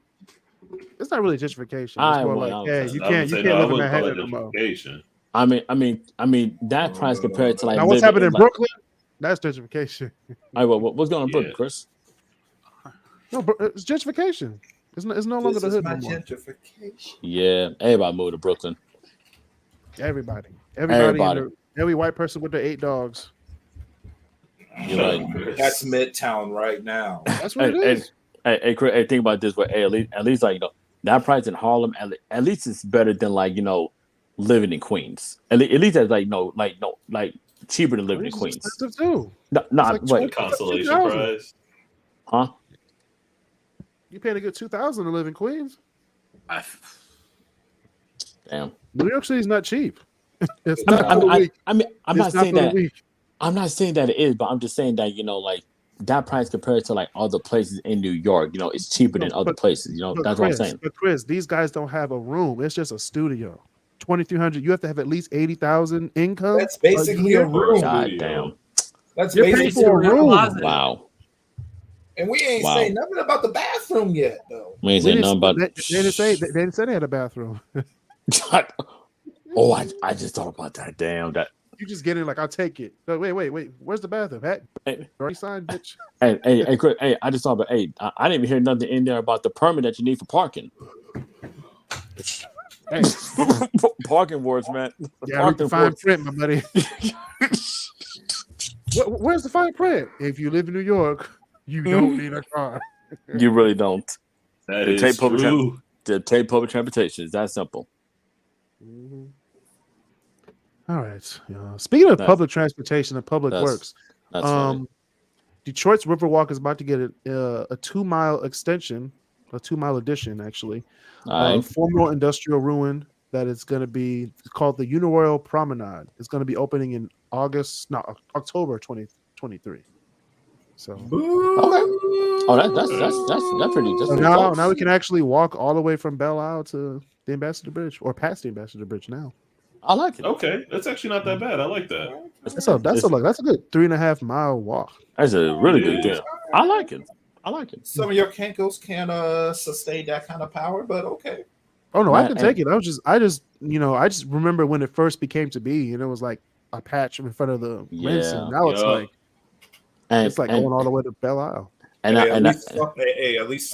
It's not really gentrification. It's more like, hey, you can't live in Manhattan anymore. I mean that price compared to like. Now, what's happening in Brooklyn? That's gentrification. All right, what's going on in Brooklyn, Chris? No, it's gentrification. It's no longer the hood no more. Yeah, everybody moved to Brooklyn. Everybody. Every white person with their 8 dogs. You're right. That's Midtown right now. That's what it is. Hey, Chris, think about this way. Hey, at least like that price in Harlem. At least it's better than like living in Queens. At least that's like cheaper than living in Queens. Expensive too. Wait. Consolation prize. Huh? You paying a good $2,000 to live in Queens? Damn. New York City's not cheap. It's not. I'm not saying that. Week. I'm not saying that it is, but I'm just saying that like that price compared to like other places in New York, it's cheaper than other places. That's what I'm saying. But Chris, these guys don't have a room. It's just a studio. $2,300. You have to have at least $80,000 income. That's basically a room. God damn. That's You're paying for a room. Wow. And we ain't saying nothing about the bathroom yet, though. We ain't saying nothing about. They didn't say they had a bathroom. Oh, I just thought about that. Damn that. You just get in like I'll take it. Wait. Where's the bathroom? Hey, already signed, bitch. Hey, Chris, I just thought about. I didn't even hear nothing in there about the permit that you need for parking. Hey, parking words, man. Yeah, read the fine print, my buddy. Where's the fine print? If you live in New York, you don't need a car. You really don't. That is true. To take public transportation is that simple. Mm-hmm. All right. Speaking of public transportation and public works, Detroit's Riverwalk is about to get a 2-mile extension, a 2-mile addition, actually. Former industrial ruin that is going to be called the Uniroyal Promenade. It's going to be opening in October 2023. So okay. Oh, that's pretty. So now we can actually walk all the way from Belle Isle to the Ambassador Bridge or past the Ambassador Bridge now. I like it. Okay, that's actually not that bad. I like that. That's a good 3.5 mile walk. That's a really good game. I like it. Some of your Kankos can't sustain that kind of power, but okay. Oh no, I can take it. I just remember when it first became to be, and it was like a patch in front of the rinse, and now it's like going all the way to Belle Isle. At least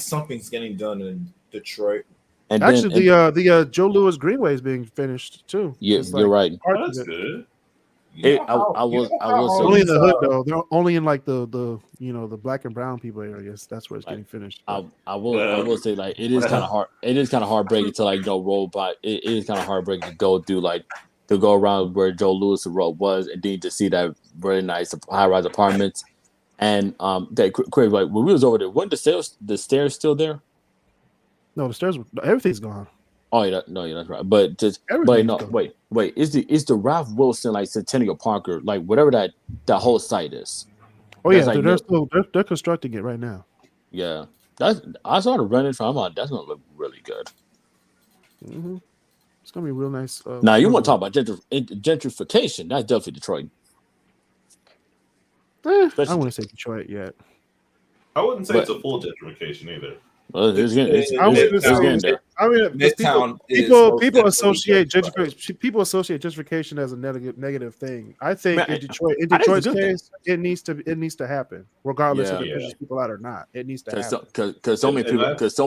something's getting done in Detroit. And actually, the Joe Louis Greenway is being finished too. Yeah, you're right. That's good. I will say only in the hood though. They're only in like the the black and brown people area. I guess that's where it's getting finished. I will say like it is kind of hard. It is kind of heartbreaking to like roll by. It is kind of heartbreaking to go through to go around where Joe Louis Road was, and then to see that very nice high-rise apartments. And that crazy, like when we was over there, weren't the stairs still there? No, the stairs. Everything's gone. Oh yeah, that's right. But wait. Is the Ralph Wilson like Centennial Parker like whatever that whole site is? Oh yeah, they're constructing it right now. Yeah, I saw the running from. That's gonna look really good. Mm-hmm. It's gonna be real nice. Now you want to talk about gentrification? That's definitely Detroit. I wouldn't say Detroit yet. I wouldn't say it's a full gentrification either. Well, it's getting there. I mean, people associate gentrification as a negative thing. I think in Detroit's case, it needs to happen, regardless if it pushes people out or not. It needs to happen because so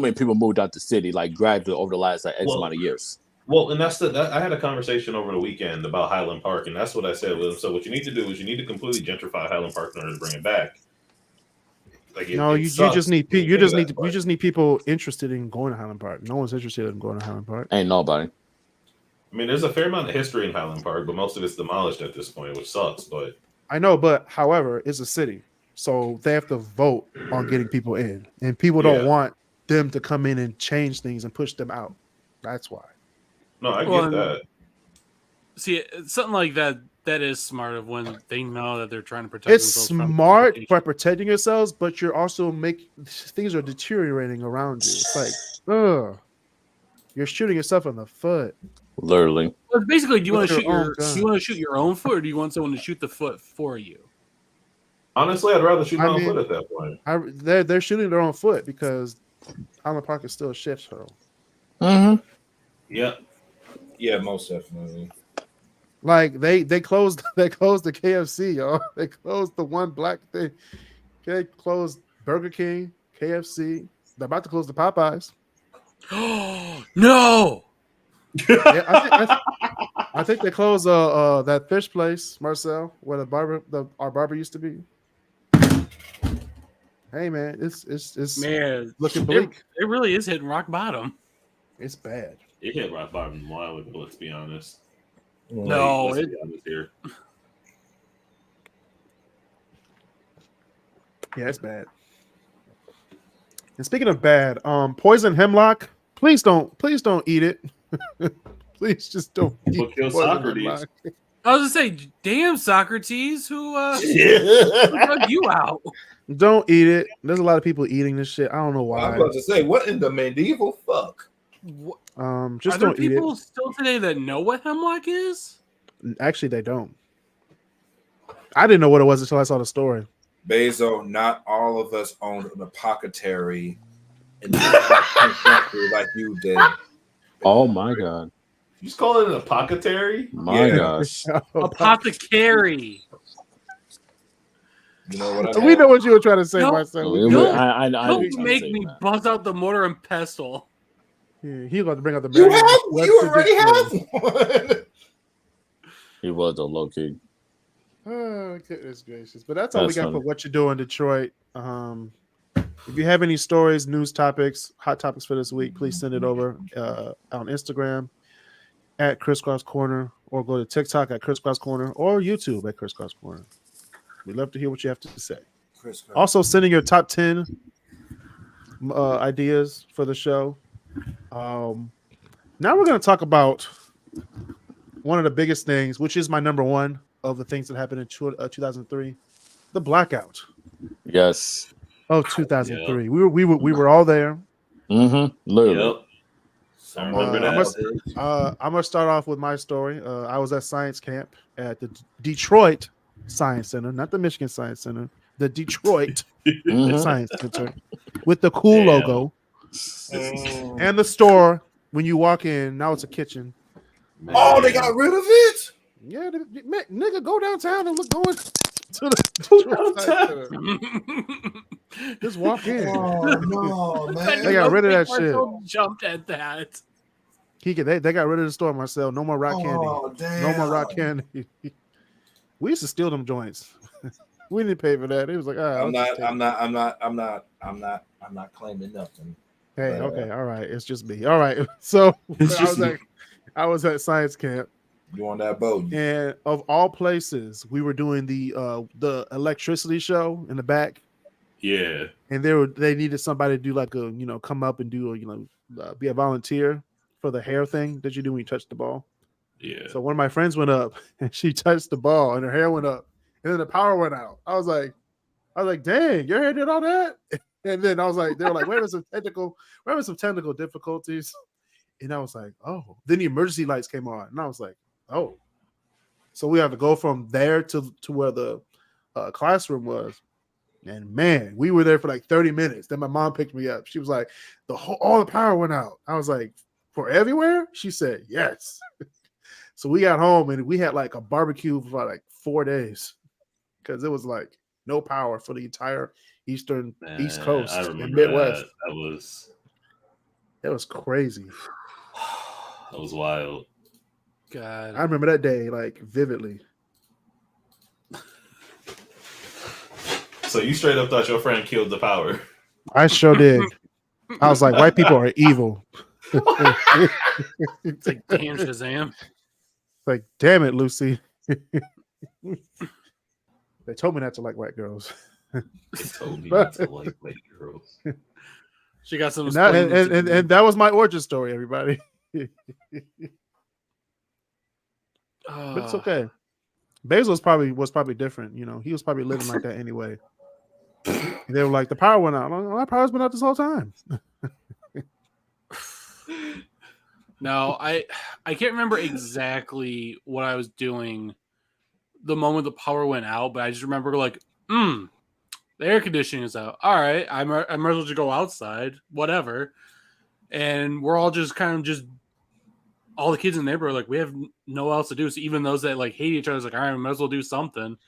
many people moved out the city like gradually over the last X amount of years. Well, and I had a conversation over the weekend about Highland Park, and that's what I said with him. So what you need to do is you need to completely gentrify Highland Park in order to bring it back. You just need people interested in going to Highland Park. No one's interested in going to Highland Park. Ain't nobody. I mean, there's a fair amount of history in Highland Park, but most of it's demolished at this point, which sucks. But I know, however, it's a city, so they have to vote on getting people in, and people don't want them to come in and change things and push them out. That's why. No, I get that. See, something like that. That is smart of when they know that they're trying to protect. It's smart by protecting yourselves, but you're also things are deteriorating around you. It's like, you're shooting yourself in the foot. Literally. Well, basically, do you want to shoot your own foot, or do you want someone to shoot the foot for you? Honestly, I'd rather shoot my own foot at that point. They're shooting their own foot because Highland Park is still a shithole. Mm-hmm. Yeah. Yeah, most definitely. Like they closed the KFC, y'all. They closed the one black thing. They closed Burger King, KFC. They're about to close the Popeyes. No. Yeah, I think they closed that fish place, Marcel, where our barber used to be. Hey man, it's looking bleak. It really is hitting rock bottom. It's bad. It hit rock bottom a while ago, let's be honest. No, let's be honest here. Yeah, it's bad. And speaking of bad, poison hemlock. Please don't eat it. Please just don't eat kill Socrates. Hemlock. I was gonna say, damn Socrates, who drug you out? Don't eat it. There's a lot of people eating this shit. I don't know why. I was about to say, what in the medieval fuck? Just don't eat it. Are there people still today that know what hemlock is? Actually, they don't. I didn't know what it was until I saw the story. Bezo, not all of us owned an apothecary in the 19th century like you did. Oh my god! You just call it an apothecary? My gosh! Apothecary. You know what? We know what you were trying to say, Marcel. Don't make me buzz out the mortar and pestle. Yeah, he's about to bring out the. You already have one. He was a low key. Oh goodness gracious! But that's all we got for what you do in Detroit. If you have any stories, news topics, hot topics for this week, please send it over on Instagram at KrisCross Corner, or go to TikTok at KrisCross Corner, or YouTube at KrisCross Corner. We'd love to hear what you have to say. Also, sending your top 10 ideas for the show. Now we're going to talk about one of the biggest things, which is my number one of the things that happened in 2003, the blackout. Yes. Of 2003. Yep. We were all there. Mm-hmm. Literally. Yep. I remember that. I'm gonna start off with my story. I was at science camp at the Detroit Science Center, not the Michigan Science Center, the Detroit Science Center with the cool logo and the store. When you walk in, now it's a kitchen. Man. Oh, they got rid of it. Yeah, nigga, go downtown and go into the Detroit Science Center. Just walk in. Oh no, man! They got rid of that shit. Jumped at that. They got rid of the store, Marcel. No more rock candy. Damn. No more rock candy. We used to steal them joints. We didn't pay for that. It was like, I'm not claiming nothing. Hey, okay, all right. It's just me. All right. So I was at science camp. You on that boat? And of all places, we were doing the electricity show in the back. Yeah. And they needed somebody to do like come up and do be a volunteer for the hair thing that you do when you touch the ball. Yeah. So one of my friends went up and she touched the ball and her hair went up and then the power went out. I was like, dang, your hair did all that? And then I was like, they were like, we're having some technical difficulties. And I was like, oh. Then the emergency lights came on. And I was like, oh. So we had to go from there to where the classroom was. And man, we were there for like 30 minutes. Then my mom picked me up. She was like, all the power went out. I was like, for everywhere? She said, yes. So we got home and we had like a barbecue for like 4 days because it was like no power for the entire East Coast and Midwest. That was crazy. That was wild. God, I remember that day like vividly. So you straight up thought your friend killed the power? I sure did. I was like, white people are evil. it's like, damn, Shazam. Like, damn it, Lucy. They told me not to like white girls. They told me not to like white girls. She got some. And that was my origin story, everybody. But it's okay. Basil was probably different. He was probably living like that anyway. And they were like, the power went out. My power's been out this whole time. No, I can't remember exactly what I was doing the moment the power went out, but I just remember like, the air conditioning is out. All right, I might as well just go outside, whatever. And we're all just kind of just all the kids in the neighborhood like we have no else to do. So even those that like hate each other is like, all right, I might as well do something.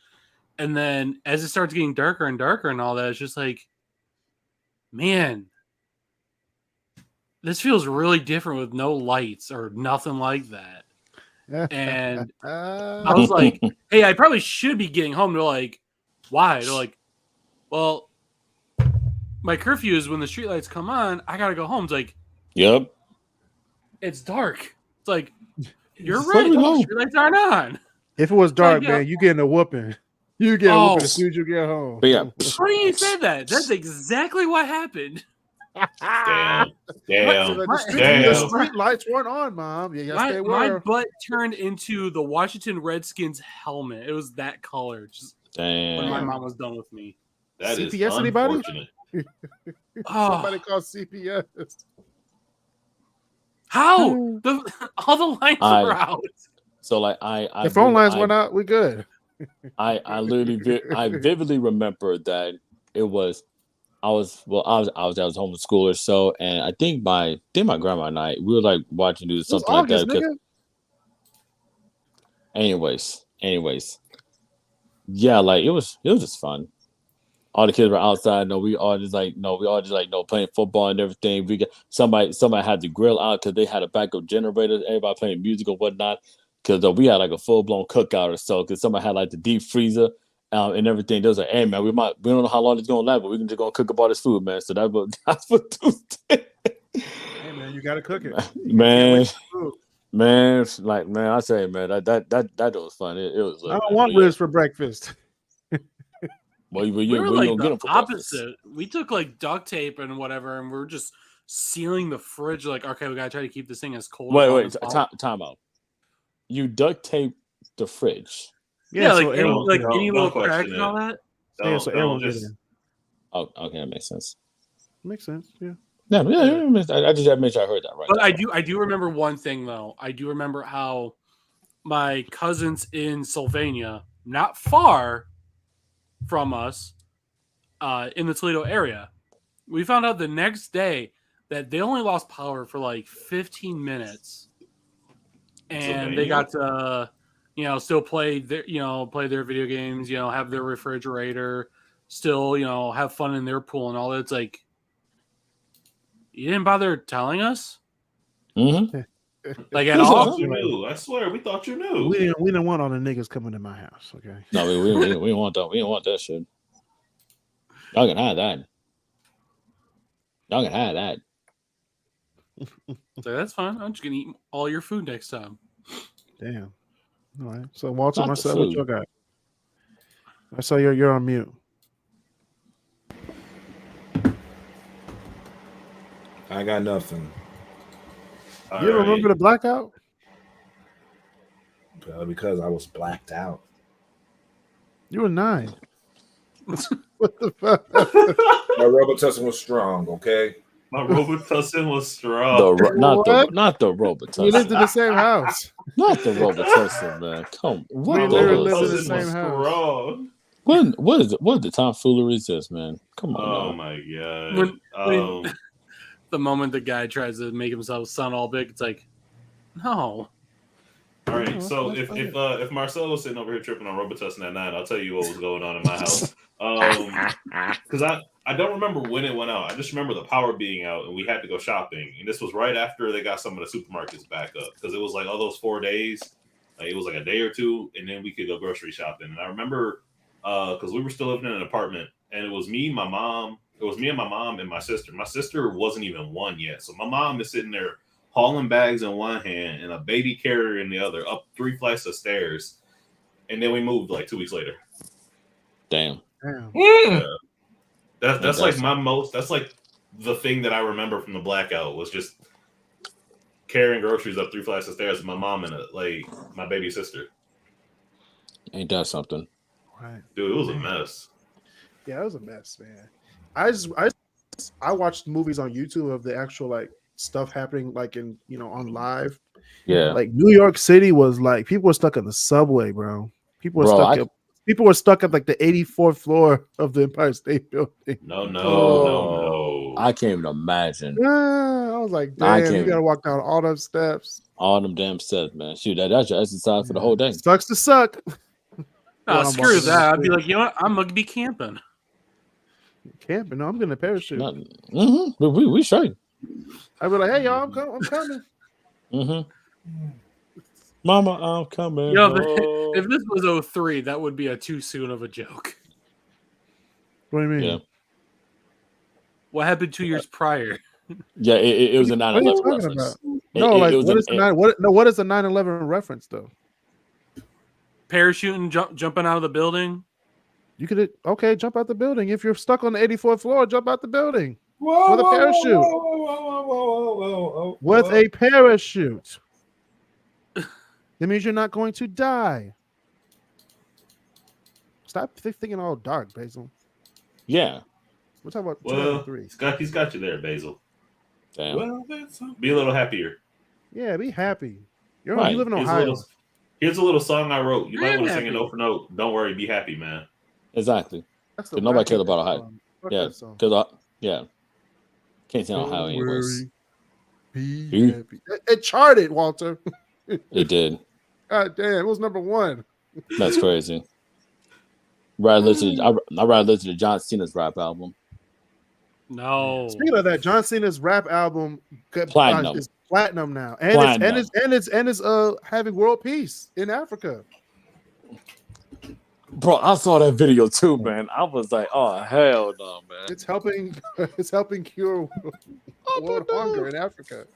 And then as it starts getting darker and darker and all that, it's just like, man, this feels really different with no lights or nothing like that. And I was like, hey, I probably should be getting home. They're like, why? They're like, well, my curfew is when the streetlights come on. I got to go home. It's like, yep. It's dark. It's like, you're right. The streetlights aren't on. If it was dark, like, man, you getting a whooping. You get a whooping as soon as you get home. But yeah. Funny you said that. That's exactly what happened. Damn. The street lights weren't on, Mom. My butt turned into the Washington Redskins helmet. It was that color. Just when my mom was done with me. That CPS, is anybody? Somebody called CPS. How? All the lines were out. So like the phone lines went out. We good. I vividly remember that it was. I was a homeschooler, so and I think my grandma and I we were like watching do something like that. Anyways, yeah, like it was just fun. All the kids were outside. We all just playing football and everything. We got somebody had the grill out because they had a backup generator. Everybody playing music or whatnot. Because we had like a full blown cookout or so. Because somebody had like the deep freezer. And everything. They was like, hey man, we don't know how long it's gonna last, but we can just go cook up all this food, man. So that's what Tuesday. Hey man, you gotta cook it. Man, I say, man, that was fun. It was. I don't want ribs for breakfast. We were like the opposite. We took like duct tape and whatever, and we were just sealing the fridge. Like, okay, we gotta try to keep this thing as cold. Wait, time out. You duct tape the fridge. Yeah, so any little crack and all that. So everyone gets in. Oh, okay, that makes sense. Makes sense. Yeah. Yeah, I just had to make sure I heard that right. But I do remember one thing though. I do remember how my cousins in Sylvania, not far from us, in the Toledo area, we found out the next day that they only lost power for like 15 minutes, and they got to, still play their video games, have their refrigerator, still, have fun in their pool and all that. It's like, you didn't bother telling us, like at all. You knew. I swear, we thought you knew. We didn't want all the niggas coming to my house. Okay. No, we don't want that. We don't want that shit. Y'all can have that. So that's fine. I'm just gonna eat all your food next time. Damn. All right. So Walter, myself, what you got? I saw you're on mute. I got nothing. You remember the blackout? Because I was blacked out. You were 9. What the fuck? My Robitussin was strong, okay? My Robitussin was strong. Not the Robitussin. We lived in the same house. Not the Robitussin, man. Come on. We literally lived in the same house. What is it? What the tomfoolery is this, man? Come on. Oh my god. The moment the guy tries to make himself sound all big, it's like, no. All right, so if Marcelo was sitting over here tripping on Robitussin at 9, I'll tell you what was going on in my house. Because I don't remember when it went out. I just remember the power being out, and we had to go shopping. And this was right after they got some of the supermarkets back up, because it was like all those 4 days. Like, it was like a day or two, and then we could go grocery shopping. And I remember because we were still living in an apartment, and it was me, my mom. It was me and my mom and my sister. My sister wasn't even 1 yet, so my mom is sitting there hauling bags in one hand and a baby carrier in the other, up 3 flights of stairs. And then we moved like 2 weeks later. Damn. Yeah. That's like that's like the thing that I remember from the blackout was just carrying groceries up 3 flights of stairs with my mom and my baby sister. Ain't that something? Right. Dude, it was a mess. Yeah, it was a mess, man. I watched movies on YouTube of the actual like stuff happening like in on live. Yeah. Like New York City was like people were stuck in the subway, bro. People were stuck at like the 84th floor of the Empire State Building. No. I can't even imagine. I was like, damn, you gotta walk down all them steps. All them damn steps, man. Shoot, that's your exercise for the whole day. Sucks to suck. Screw that. I'd be like, you know what? I'm gonna be camping. Camping? No, I'm gonna parachute. We straight. I'd be like, hey y'all, I'm coming. Mama, I'm coming. If this was 03, that would be a too soon of a joke. What do you mean? Yeah. What happened 2 years prior? Yeah, it was a 9/11 reference. No, what is a 9/11 reference though? Parachuting, jumping out of the building. You could jump out the building. If you're stuck on the 84th floor, jump out the building with a parachute. With a parachute. That means you're not going to die. Stop thinking all dark, Basil. Yeah. We're talking about 2003. He's got you there, Basil. Damn. Be a little happier. Yeah, be happy. You Right. live in Ohio. Here's a little song I wrote. You might want to sing it note for note. Don't worry, be happy, man. Exactly. Because nobody cares about Ohio. Yeah. Because can't say Ohio anyways. Be happy. It charted, Walter. It did. God damn, it was number 1. That's crazy. I'd rather listen to John Cena's rap album. No. Speaking of that, John Cena's rap album is platinum now, and it's having world peace in Africa. Bro, I saw that video too, man. I was like, "Oh hell no, man!" It's helping cure world hunger in Africa.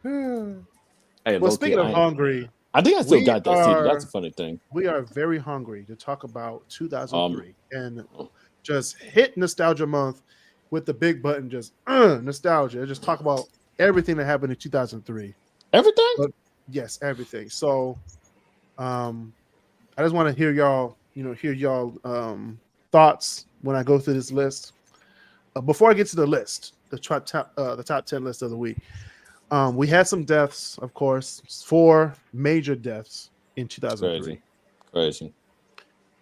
Hey, well, speaking of hungry, I think I still got that CD. That's a funny thing. We are very hungry to talk about 2003 and just hit nostalgia month with the big button. Just nostalgia. Just talk about everything that happened in 2003. Everything? Yes, everything. So, I just want to hear y'all thoughts when I go through this list. before I get to the list, the top 10 list of the week, we had some deaths, of course, 4 major deaths in 2003. Crazy.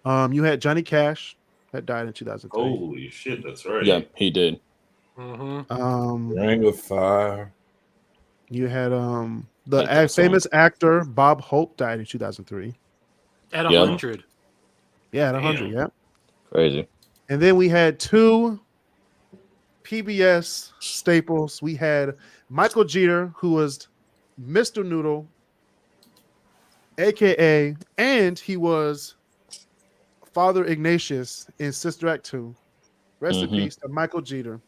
You had Johnny Cash that died in 2003. Holy shit, that's right. Yeah, he did. Ring of Fire. You had the famous actor Bob Hope died in 2003. At 100. Yeah, at 100. Yeah. Crazy. And then we had 2 PBS staples. We had Michael Jeter, who was Mr. Noodle, aka, and he was Father Ignatius in Sister Act 2. Rest in peace to Michael Jeter.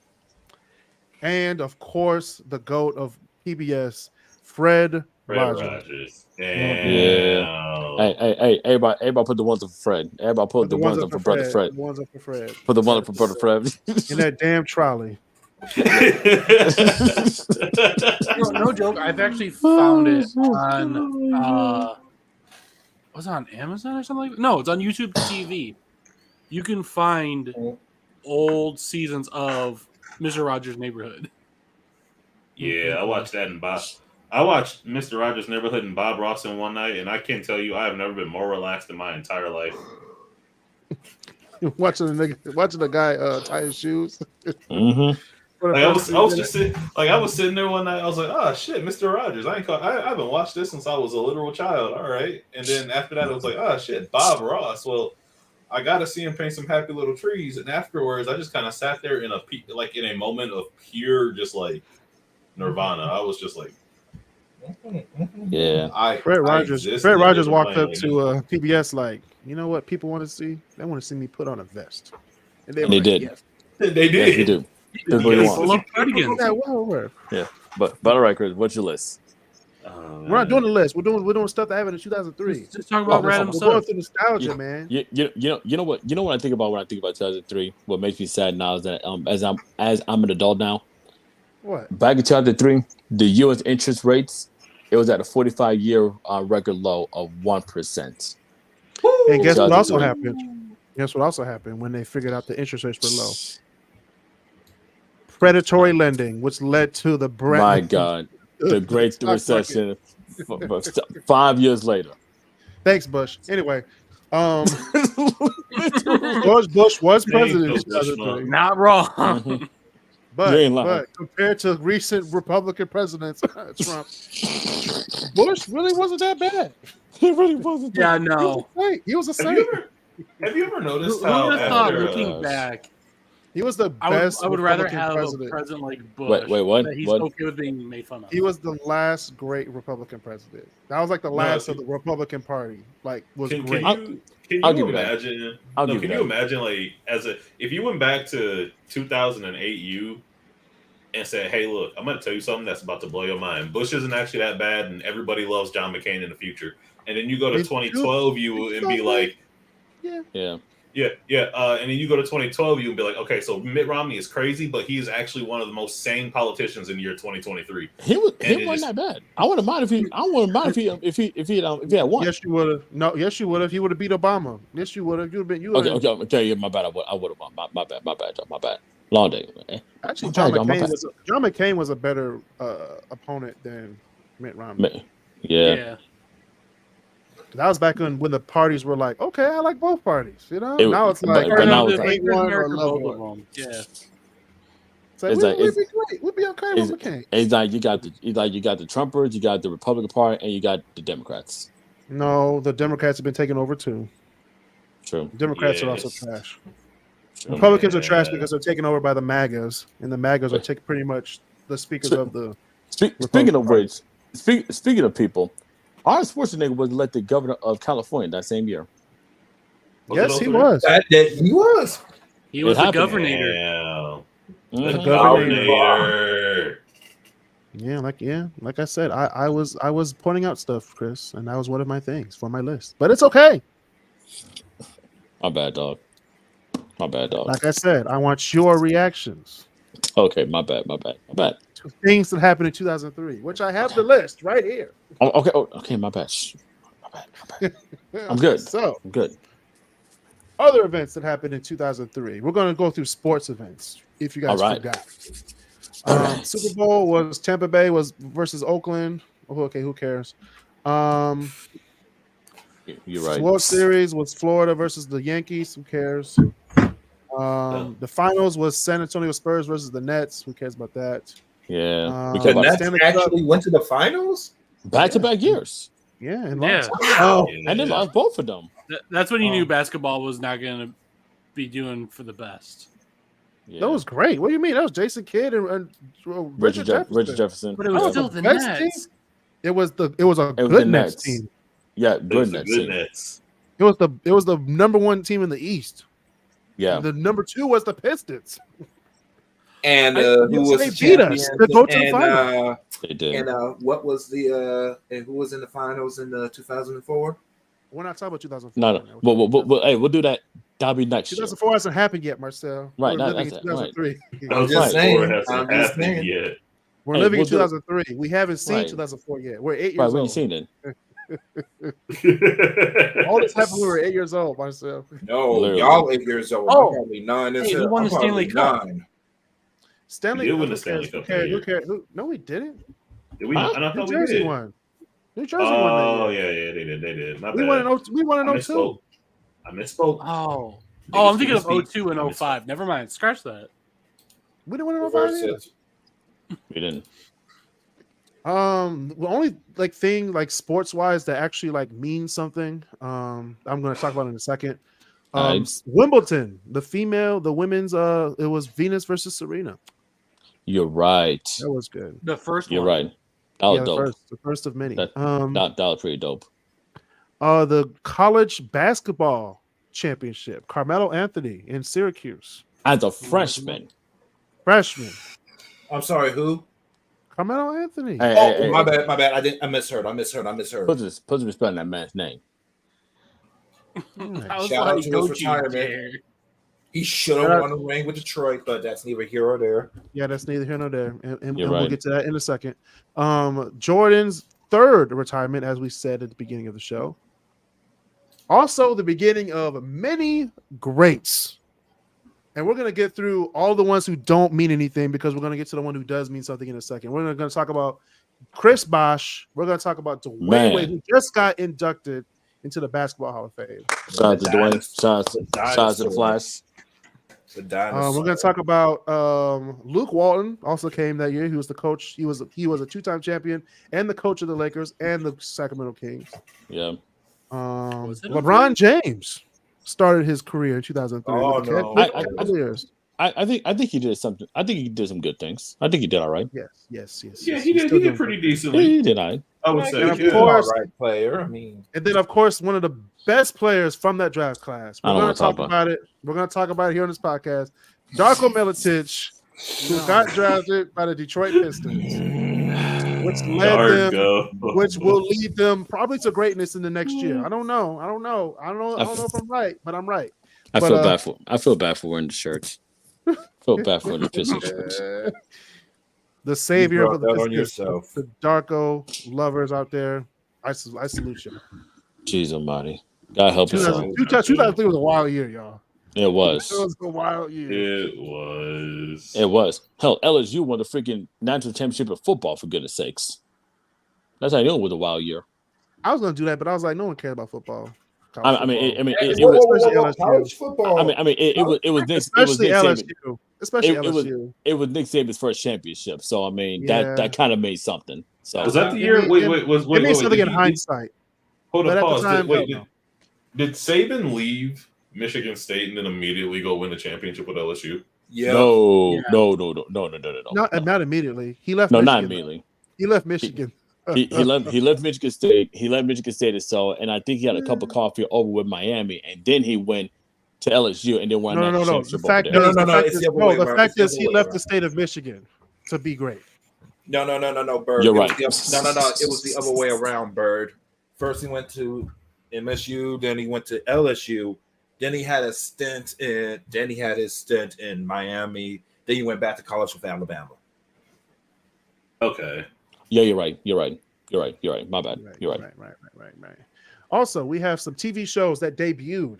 And of course, the GOAT of PBS, Fred Rogers. Yeah. Hey, everybody put the ones up for Fred. Everybody put the ones up for Brother Fred. The ones up for Fred. Put the one up for Brother Fred. In that damn trolley. No joke. I've actually found it on was it on Amazon or something like that? No, it's on YouTube TV. You can find old seasons of Mr. Rogers' Neighborhood. Yeah, I watched that in Bob. I watched Mr. Rogers' Neighborhood and Bob Ross in one night, and I can tell you, I have never been more relaxed in my entire life. watching the guy tie his shoes. Like I was sitting there one night. I was like, "Oh shit, Mr. Rogers! I haven't watched this since I was a literal child." All right, and then after that, I was like, "Oh shit, Bob Ross." Well, I got to see him paint some happy little trees, and afterwards, I just kind of sat there in a moment of pure just like nirvana. I was just like, yeah. Fred Rogers walked up to PBS like, you know what people want to see? They want to see me put on a vest, and they did. Yes. They did. Yeah, he do. That's what he wants. Yeah, but all right, Chris, what's your list? We're not doing the list. We're doing stuff that happened in 2003. Just talk about random stuff. We're going through nostalgia, man. You know what I think about when I think about 2003. What makes me sad now is that as I'm an adult now. What? Back in 2003, the U.S. interest rates, it was at a 45-year record low of 1%. And guess what also happened? Guess what also happened when they figured out the interest rates were low? Predatory lending, which led to the my God, the Great Recession 5 years later. Thanks, Bush. Anyway, George Bush was president. Not wrong. But compared to recent Republican presidents, Trump, Bush really wasn't that bad. He really wasn't. Yeah, no. He was a saint. Have you ever noticed Who would have thought, looking back, he was the best. I would rather have a president like Bush. Wait, what? That he's okay with being made fun of. He was the last great Republican president. That was like the last of the Republican Party. Like, was great. Can you imagine? Can you imagine, like, if you went back to 2008, and said, "Hey, look, I'm going to tell you something that's about to blow your mind. Bush isn't actually that bad, and everybody loves John McCain in the future." And then you go to 2012, and be like, Yeah. And then you go to 2012, you and be like, okay, so Mitt Romney is crazy, but he is actually one of the most sane politicians in the year 2023. He wasn't that bad. I wouldn't mind if he had won. Yes, you would have. No, yes, you would have. He would have beat Obama. Yes, you would have. Okay. Yeah, my bad. I would have won. My bad. Long day, man. Actually, John McCain was a better opponent than Mitt Romney. Yeah. That was back when the parties were like, okay, I like both parties. You know, now it's like, now it's like one or level. Yeah. It's like, we'd be great. We'd be okay with McCain. It's like you got the Trumpers, you got the Republican Party, and you got the Democrats. No, the Democrats have been taken over too. True. Democrats are also trash. Republicans are trash because they're taken over by the MAGAs, and the MAGAs are pretty much the speakers of the. Speaking of which, speaking of people, Arnold Schwarzenegger was elected governor of California that same year. Yes, he was. He was. He was the governor. Yeah. The governor. Like I said, I was pointing out stuff, Chris, and that was one of my things for my list. But it's okay. My bad, dog. Like I said, I want your reactions. Okay, my bad. To things that happened in 2003, which I have the list right here. Okay, my bad. I'm good. So I'm good. Other events that happened in 2003. We're going to go through sports events If you guys forgot. Super Bowl was Tampa Bay versus Oakland. Oh, okay, who cares? You're right. World Series was Florida versus the Yankees. Who cares? The finals was San Antonio Spurs versus the Nets. Who cares about that? Yeah. The Nets actually went to the finals? Back-to-back years. Yeah. And they lost both of them. That's when you knew basketball was not going to be doing for the best. Yeah. That was great. What do you mean? That was Jason Kidd and Richard Jefferson. But it was still the Nets. Team? It was a good Nets team. Yeah, good Nets. It was the number one team in the East. Yeah. The number 2 was the Pistons. And who was they beat us? They go to the final. They did. And what was and who was in the finals in 2004? We're not talking about 2004. No. Hey, we'll do that. That'll be next 2004 hasn't happened yet, Marcel. Right. We're living in 2003. I'm just saying. We're living in 2003. We haven't seen 2004 yet. We're 8 years old. Right, when you seen it? All this happened when we were 8 years old, Marcel. No, literally. y'all 8 years old. Oh. I'm probably 9. Who won the Stanley Cup? Stanley Cup. The Stanley Cup. Who cares? No, we didn't. Did we? I thought New we Jersey did. won. New Jersey won. Oh yeah, they did. My we bad. won in 02. I misspoke. Oh, I'm thinking of 02 and 05. Never mind. Scratch that. We didn't win in 05 either. We didn't. The only thing sports wise that actually means something. I'm going to talk about in a second. Wimbledon, the women's. It was Venus versus Serena. You're right. That was good. The first You're one. right. That was dope. The first of many. That was pretty dope. The college basketball championship. Carmelo Anthony in Syracuse as a freshman. I'm sorry, who? Carmelo Anthony. Hey, my bad. I misheard. Put some respect on that man's name. Shout out to his retirement. He should have won a ring with Detroit, but that's neither here or there. Yeah, that's neither here nor there. And right. We'll get to that in a second. Jordan's third retirement, as we said at the beginning of the show. Also, the beginning of many greats. And we're going to get through all the ones who don't mean anything because we're going to get to the one who does mean something in a second. We're going to talk about Chris Bosh. We're going to talk about Dwayne Wade, who just got inducted into the Basketball Hall of Fame. Shout out to Dwayne. Shout out to the Flash. We're going to talk about Luke Walton. Also came that year. He was the coach. He was a 2-time champion and the coach of the Lakers and the Sacramento Kings. Yeah. LeBron James started his career in 2003. Oh no! I think he did something. I think he did some good things. I think he did all right. Yes. Yeah, he did pretty decently. He did all right. I would say, and of course, right player. I mean, and then of course, one of the best players from that draft class. We're going to talk about it. We're going to talk about it here on this podcast. Darko Milicic, who got drafted by the Detroit Pistons, which will lead them probably to greatness in the next year. I don't know if I'm right, but I'm right. I feel bad for wearing the shirts. I feel bad for the Pistons shirts. The savior of the Pistons, the Darko lovers out there. I salute you. Jeez almighty. God help us all. 2003 was a wild year, y'all. It was. It was a wild year. It was. Hell, LSU won the freaking national championship of football, for goodness sakes. That's how you know it was a wild year. I was going to do that, but I was like, no one cared about football. It was Nick Saban's first championship, so I mean that kind of made something. So was that the year? It made something in hindsight. Hold on, pause. Did Saban leave Michigan State and then immediately go win the championship with LSU? Yeah. No. Not immediately. He left. No, Michigan, not immediately. He left Michigan. He left Michigan State. He left Michigan State and I think he had a cup of coffee over with Miami, and then he went to LSU and then won that championship. The fact is he left the state of Michigan to be great. No, Bird. You're right. It was the other way around, Bird. First he went to MSU, then he went to LSU, then he had his stint in Miami, then he went back to college with Alabama. Okay. Yeah, you're right. My bad. You're right. Right. Also, we have some TV shows that debuted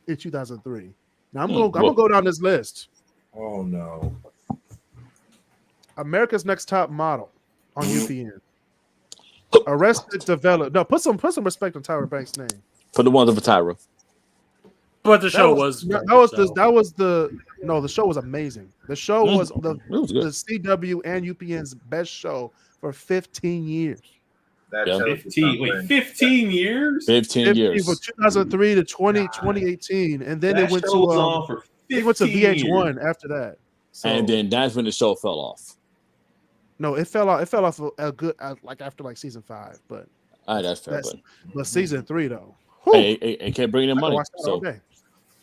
in 2003. Now I'm gonna go down this list. Oh no. America's Next Top Model on UPN. Arrested Development. No, put some respect on Tyra Banks' name. For the ones of Tyra. But the show was the show was amazing. The show was the CW and UPN's best show for 15 years. 15 years? 15 years. From 2003 to 2018. And then it went to VH1 after that. So, and then that's when the show fell off. No, it fell off a good after season 5, but that's fair. But season 3 though. Hey, can't bring in money. So anyway.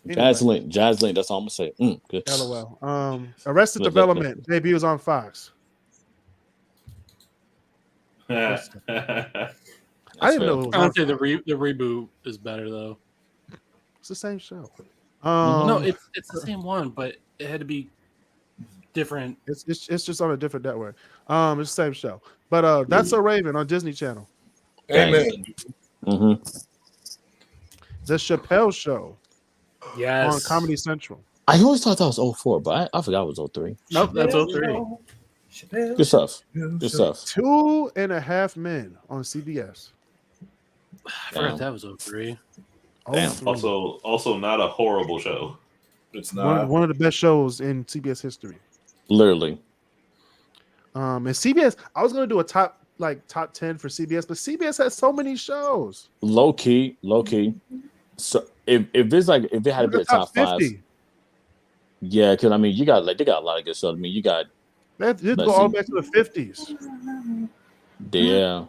Jazz Link, that's all I'm gonna say. Good. LOL. Arrested Development debuts on Fox. I didn't know it was I'd say the reboot is better though. It's the same show. No, it's the same one, but it had to be different. It's just on a different network. It's the same show. But That's So Raven on Disney Channel. Amen. Mm-hmm. The Chappelle Show. Yes. On Comedy Central. I always thought that was 04, but I forgot it was 03. Nope, that's 03. Good stuff. Good stuff. 2.5 Men on CBS. I forgot that was 03. Damn. Also not a horrible show. It's not one of the best shows in CBS history. Literally. And CBS, I was gonna do a top 10 for CBS, but CBS has so many shows. Low key. So if it had to be a top 5, yeah, because I mean they got a lot of good shows. I mean you got go all back to the 50s. Yeah.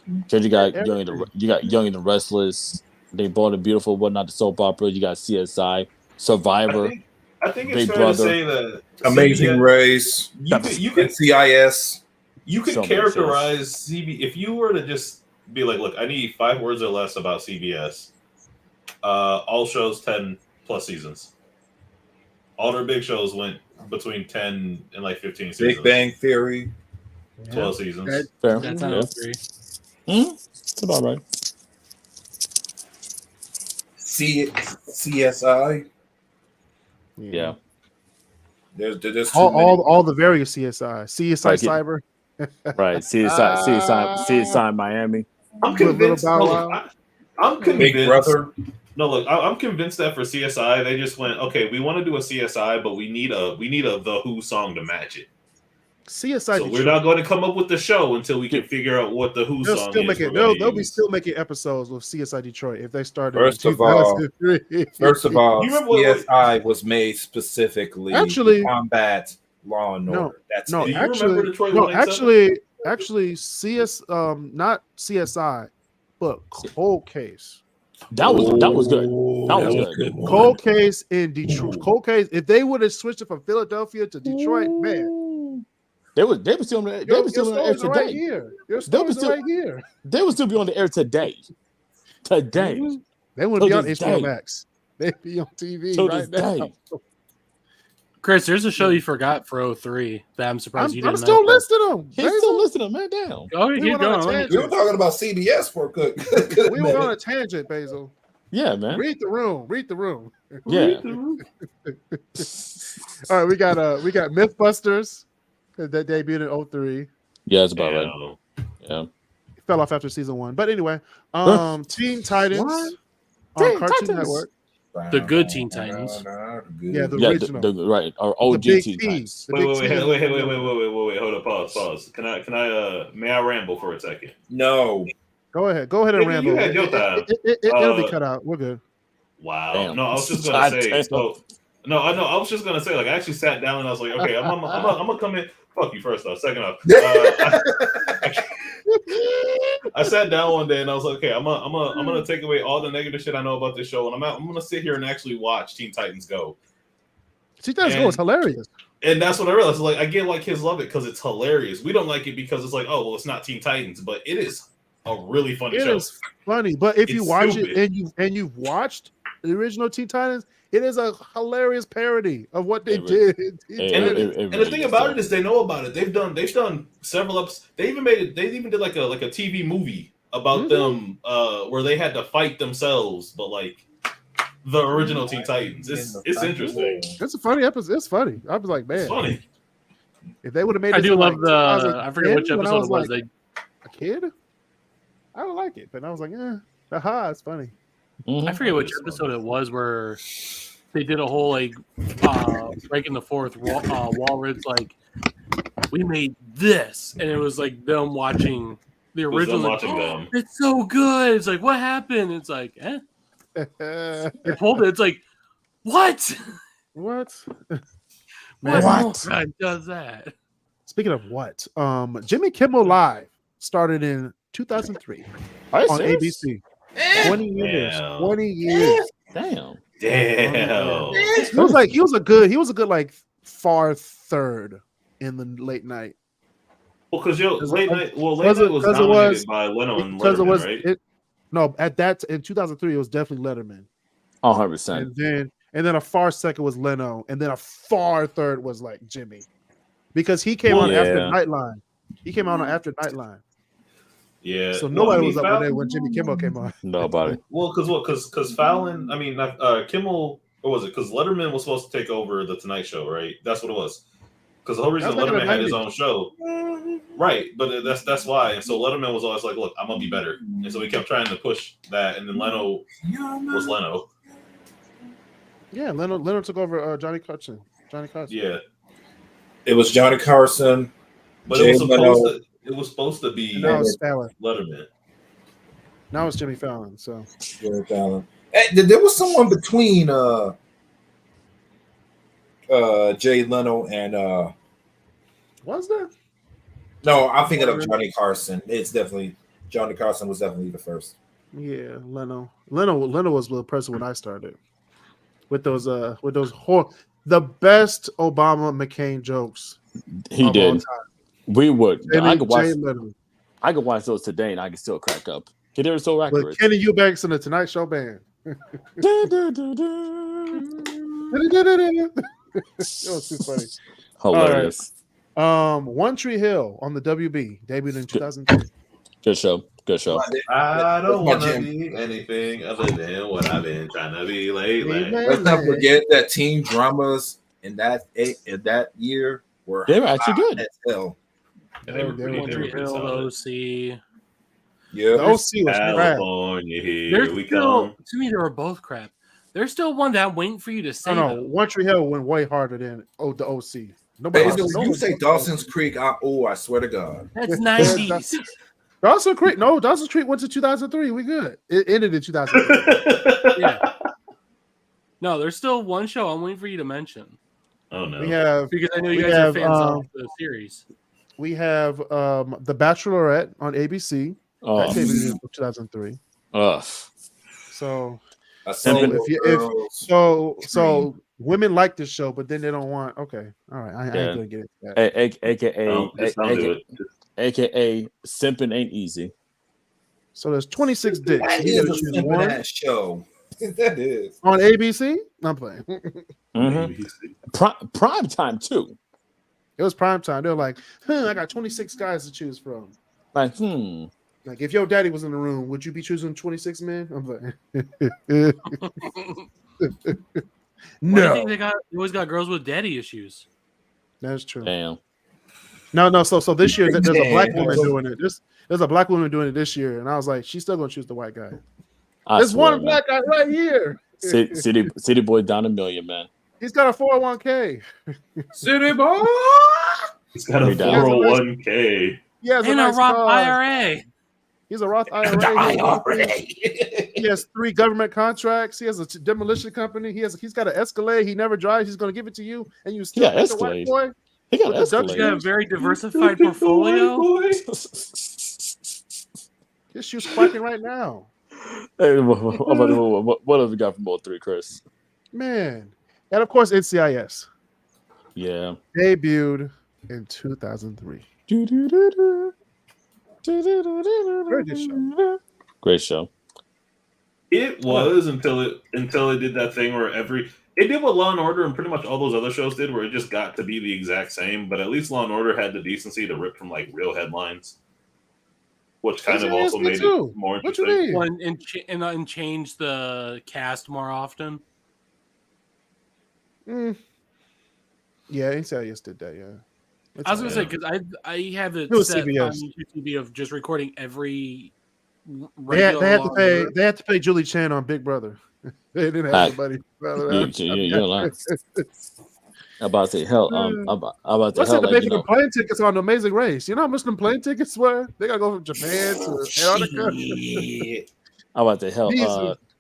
Because you got Young and the Restless. They Bought a Beautiful, Whatnot, the soap opera. You got CSI, Survivor. I think it's Big fair Brother. to say that Amazing Race. You can CIS. You could characterize CB if you were to just be like, look, I need 5 words or less about CBS. All shows 10 plus seasons. All their big shows went between 10 and 15 seasons. Big Bang Theory. 12 seasons. Fair. That's not 03. It's about right. CSI. Yeah. There's all the various CSI. CSI Right, Cyber. Right. CSI Miami. I'm convinced. I'm convinced. Big Brother. No, look, I'm convinced that for CSI, they just went, okay, we want to do a CSI, but we need a The Who song to match it. CSI. So we're not going to come up with the show until we can figure out what the Who song is. They'll be still making episodes with CSI Detroit if they started. First of all, CSI was made specifically to combat Law and Order. Actually, not CSI, but Cold Case. That was good. That was good. Cold Case in Detroit. Cold Case. If they would have switched it from Philadelphia to Detroit, man, they were still on the air today. Right here. Right here. They would still be on the air today. Mm-hmm. They wouldn't be on HBO Max. They'd be on TV right now. Chris, there's a show you forgot for 03 that I'm surprised you didn't know. I'm still listing them. He's still listing them, man. Damn. Oh, we were talking about CBS for a good we were on a tangent, Basil. Yeah, man. Read the room. Yeah. All right, we got Mythbusters that debuted in 03. Yeah, that's about right. Yeah. It fell off after season 1. But anyway, Teen Titans on Cartoon Network. The good Teen Titans. Yeah, the original. Right. Our OG Teen Titans. Wait, hold up, pause. Can I may I ramble for a second? No. Go ahead and ramble. You had your time. It'll be cut out. We're good. Wow. Damn. No, I was just gonna say I was just gonna say, I actually sat down and I was like, okay, I'm gonna come in. Fuck you first off. Second off. I sat down one day and I was like, okay, I'm gonna take away all the negative shit I know about this show, and I'm gonna sit here and actually watch Teen Titans Go. Teen Titans Go is hilarious. And that's what I realized. I get why kids love it because it's hilarious. We don't like it because it's it's not Teen Titans, but it is a really funny show. It is funny, but if you watch it and you've watched the original Teen Titans, it is a hilarious parody of what they did. And the thing about it is they know about it. They've done several episodes. They even did like a TV movie about them where they had to fight themselves, but the original Teen Titans. It's interesting. It's a funny episode. It's funny. I was like, man, it's funny. If they would have made, I do love the. I forget which episode it was. Like, a kid. I don't like it, but I was like, it's funny. Mm-hmm. I forget which episode it was where they did a whole like breaking the fourth wall. It's like we made this, and it was like them watching the original. Like, it's so good. It's like what happened? It's like, they pulled it. It's like what? What? What does that? Speaking of what, Jimmy Kimmel Live started in 2003 on ABC. 20 years. 20 years. Damn. He was a good like far third in the late night. Well, because late night was dominated by Leno and Letterman, right? No, in 2003 it was definitely Letterman. 100%. And then a far second was Leno, and then a far third was like Jimmy, because he came on after Nightline. He came on after Nightline. Yeah. So nobody was up when Jimmy Kimmel came on. Nobody. Well, because Fallon, I mean, Kimmel, or was it? Because Letterman was supposed to take over the Tonight Show, right? That's what it was. Because the whole reason Letterman had his own show, right? But that's why. And so Letterman was always like, "Look, I'm gonna be better," and so he kept trying to push that. And then Leno was Leno. Yeah, Leno took over Johnny Carson. Yeah, it was Johnny Carson, but it was supposed to be Letterman. Now it's Jimmy Fallon. So Jimmy Fallon. Hey, there was someone between Jay Leno and was there? No, I'm thinking of Johnny Carson. It's definitely Johnny Carson was definitely the first. Yeah, Leno was the person when I started. With those the best Obama McCain jokes. He did. We would. I could watch those today and I could still crack up. They were so accurate. With Kenny Eubanks and the Tonight Show band. It was too funny. Hilarious. Right. One Tree Hill on the WB debuted in 2003. Good show. I don't want to be anything other than what I've been trying to be lately. Let's not forget that team dramas in that year were actually good. They were OC. Yeah, the OC was California. Here we come. To me, they were both crap. There's still one that I'm waiting for you to say. No, One Tree Hill went way harder than the OC. You say Dawson's Creek? I swear to God, that's 90s. Dawson's Creek went to 2003. We good. It ended in 2003. Yeah. No, there's still one show I'm waiting for you to mention. Oh no, because I know you guys are fans of the series. We have The Bachelorette on ABC. That came in 2003. So women like this show, but then they don't want. Okay, all right, I ain't gonna get into that. AKA simping ain't easy. So there's 26 dicks. That is a simping ass show. That is on ABC. I'm playing. Mm-hmm. Prime time too. It was prime time. They're like, I got 26 guys to choose from. Like, Like if your daddy was in the room, would you be choosing 26 men? I'm like, no. I think they always got girls with daddy issues. That's true. Damn. No. So this year there's a black woman doing it. There's a black woman doing it this year, and I was like, she's still gonna choose the white guy. There's one black guy right here. City boy down $1 million, man. He's got a 401k. City boy. He's got a 401k. He has a Roth IRA. He's a Roth IRA. He has 3 government contracts. He has a demolition company. He's got an Escalade. He never drives. He's going to give it to you, and you still pick the white boy. He got Escalade. He's got a very diversified portfolio. His shoe's sparking right now. Hey, what have we got from all 3, Chris? Man, and of course NCIS. Yeah, debuted in 2003. Very good show. Great show. It was until it did that thing where it did what Law and Order and pretty much all those other shows did, where it just got to be the exact same. But at least Law and Order had the decency to rip from like real headlines. which kind of also made it more interesting. What you mean? And change the cast more often. Yeah, NCIS did that. Yeah. I was gonna say because I have it set on YouTube of just recording every. They had to pay Julie Chen on Big Brother. They didn't have anybody. You're lying. About to say hell. About to hell. They're making the plane tickets on the Amazing Race. You know how much them plane tickets were? They gotta go from Japan to Antarctica. I'm about to hell.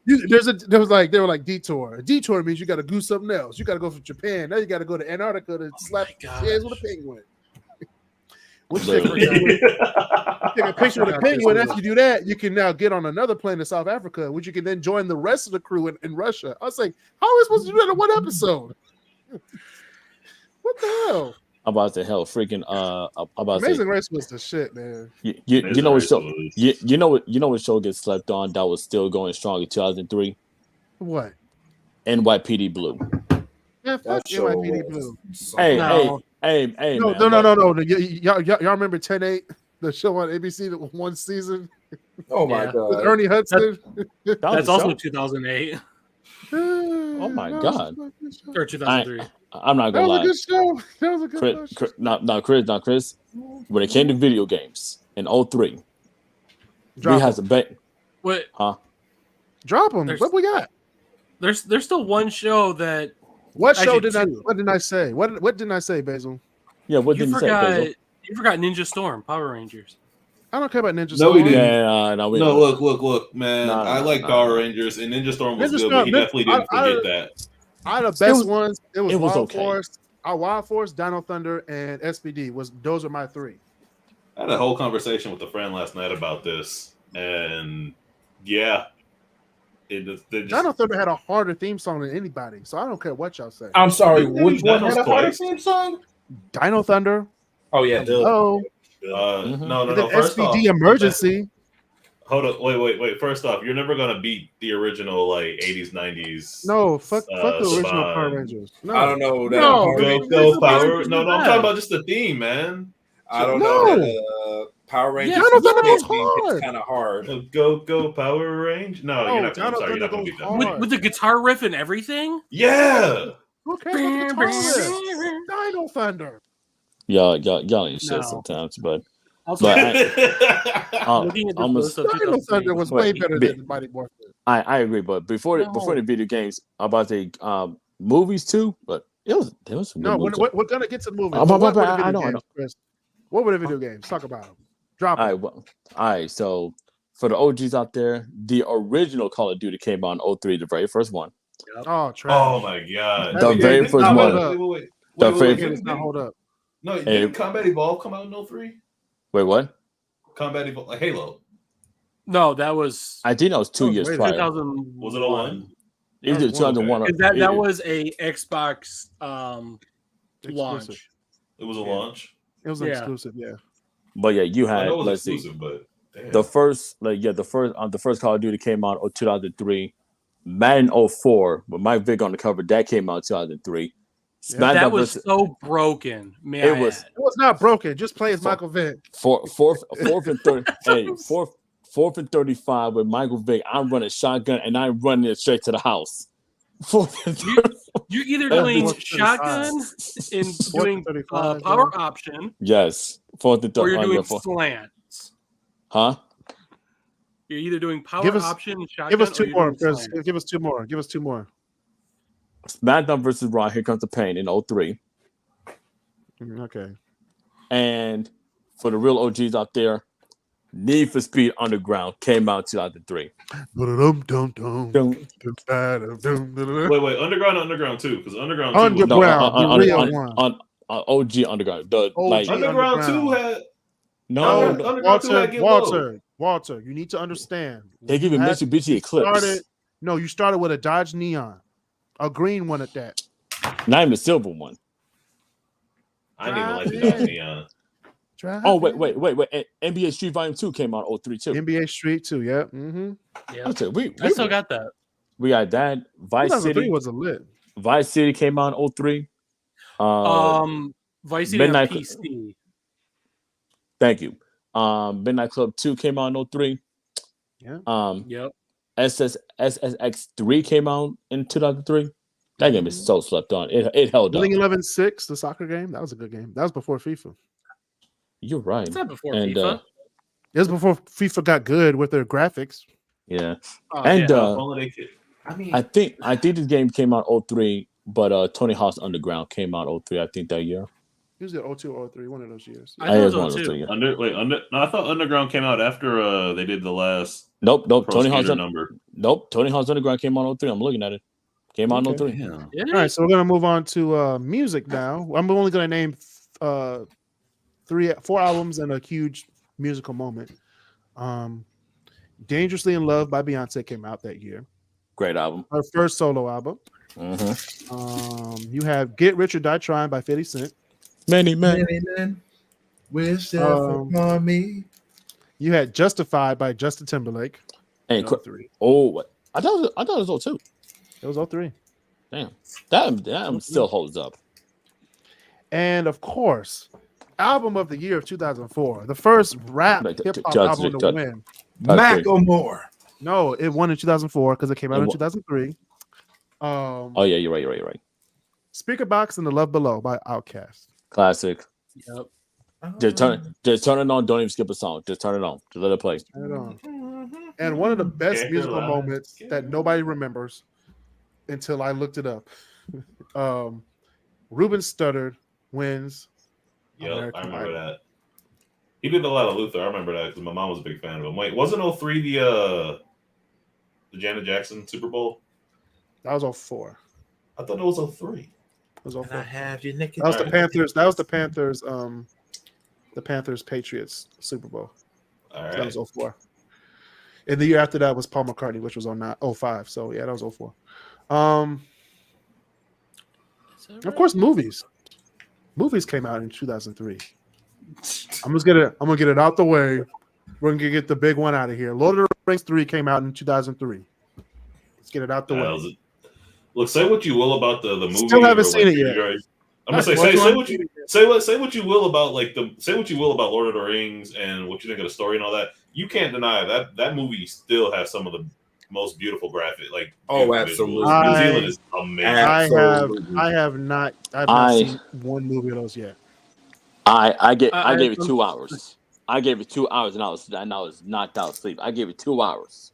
They were like detour. Detour means you got to do something else. You got to go from Japan. Now you got to go to Antarctica to slap hands with a penguin. Which take a picture with a penguin. After you do that, you can now get on another plane to South Africa, which you can then join the rest of the crew in Russia. I was like, how are we supposed to do that in one episode? What the hell? I'm about to hell. Freaking Amazing Race was the shit, man. You know what show? You know what show gets slept on that was still going strong in 2003? What? NYPD Blue. Yeah, fuck NYPD Blue. Hey. No. Y'all remember 10-8? The show on ABC that was one season? Oh my god. With Ernie Hudson. That's also 2008. Oh my god. Or 2003. I'm not gonna lie. That was a good show. Chris. When it came to video games in 03, we had to bet. What? Huh? Drop them. What we got? There's still one show that. What show did I? What did I say? What didn't I say, Basil? Yeah, what did you say, Basil? You forgot Ninja Storm, Power Rangers. I don't care about Ninja Storm. No, we didn't. Yeah, no, look, man. I like Power Rangers, and Ninja Storm was good, but he definitely didn't forget that. The best ones. It was Wild Force, Wild Force, Dino Thunder, and SPD. Those are my three. I had a whole conversation with a friend last night about this, and yeah, Dino Thunder had a harder theme song than anybody, so I don't care what y'all say. I'm sorry, which one had a harder theme song? Dino Thunder. Oh yeah, no. First SPD off, Emergency. Hold up, wait. First off, you're never gonna beat the original like 80s, 90s. No, fuck the original Power Rangers. No. I don't know that. Go Power. No, I'm talking about just the theme, man. I don't know that. Power Rangers. Yeah, it's kind of hard. Go Power Range. No, you're not. I'm sorry, you're not gonna beat that. With the guitar riff and everything. Yeah. Who cares about the guitar riff? Dino Thunder. Y'all ain't shit sometimes, but. Dino Thunder was way better than Mighty Morphin. I agree, but before the video games, I'm about to say movies too. But there was some good movies. We're gonna get to movies. I know. Chris? What were the video games? Talk about them. Drop them. All right. So for the OGs out there, the original Call of Duty came out in 03, the very first one. Yep. Oh, trash. Oh my god. The very first one. Wait. Hold up. No, did Combat Evolve come out in 03? Wait, what? Combat Evolve, like Halo. No, that was. I think that was 2 years prior. 2001. Was it a one? It was 2001. That was a Xbox launch. It was a launch. It was exclusive, yeah. But yeah, you had but damn. the first Call of Duty came out in 2003. Madden 04 with Mike Vick on the cover, that came out in 2003. That was so broken, man. It was not broken. Just play as Michael Vick. Fourth and 30. Fourth and 35 with Michael Vick. I'm running shotgun and I'm running it straight to the house. You're either doing shotgun and doing power option. Yes. Fourth and 30. Or you're doing slants. Huh? You're either doing power option and shotgun. Give us two more, Chris. Give us two more. SmackDown versus Raw, Here Comes the Pain in 03. Okay. And for the real OGs out there, Need for Speed Underground came out in 2003. Wait, Underground 2, because Underground 2 OG Underground. Underground 2 had Walter, you need to understand. They give you Mitsubishi Eclipse. You started with a Dodge Neon. A green one at that. Not even a silver one. I didn't even like the Dodge Neon. Oh, wait. NBA Street Volume 2 came out 03 too. NBA Street 2, yeah. Mm-hmm. Yeah. I still got that. We got that. Vice City was a lit. Vice City came out 03. Vice City on PC. Thank you. Midnight Club 2 came out in 03. Yeah. Yep. SSX 3 came out in 2003. That game is so slept on. It held up. Winning 11-6, the soccer game. That was a good game. That was before FIFA. You're right. Is that before FIFA? It was before FIFA got good with their graphics. Yeah. Holiday Kid. I think this game came out 03, but Tony Hawk's Underground came out 03, I think, that year. It was 02 or 03, one of those years. I thought it was 02. No, I thought Underground came out after they did the last. Nope. Tony Hawk's number. Nope. Tony Hawk's Underground came out 03. I'm looking at it. Came out in 03. Yeah. All right, so we're gonna move on to music now. I'm only gonna name 4 albums and a huge musical moment. Dangerously in Love by Beyonce came out that year. Great album. Her first solo album. You have Get Rich or Die Trying by 50 Cent. Many men wish upon me. You had Justified by Justin Timberlake. Hey, what? I thought it was 02. It was 03. Damn. That still holds up. And of course, album of the year of 2004, the first rap hip hop album to win. Macklemore. No, it won in 2004 because it came out in 2003. Oh yeah, you're right. Speaker Box and The Love Below by Outkast. Classic. Yep. Just turn it on. Don't even skip a song. Just turn it on. Just let it play. Turn it on. And one of the best musical moments that nobody remembers until I looked it up. Ruben Studdard wins. Yep, I remember that. He did a lot of Luther. I remember that because my mom was a big fan of him. Wait, wasn't 03 the Janet Jackson Super Bowl? That was 04. I thought it was 03. It was 04. I have you naked. That was the Panthers. That was the Panthers. The Panthers Patriots Super Bowl. All right. That was 04. And the year after that was Paul McCartney, which was 05. So yeah, that was 04. Of course, movies. Movies came out in 2003. I'm gonna get it out the way. We're gonna get the big one out of here. Lord of the Rings 3 came out in 2003. Let's get it out the way. Look, say what you will about the movie. Still haven't seen it yet. I'm gonna say what you will about what you will about Lord of the Rings and what you think of the story and all that. You can't deny that movie still has some of the most beautiful graphic. Absolutely. New Zealand is amazing. I have not seen one movie of those yet. I gave it 2 hours. I gave it 2 hours and I was knocked out asleep. I gave it 2 hours.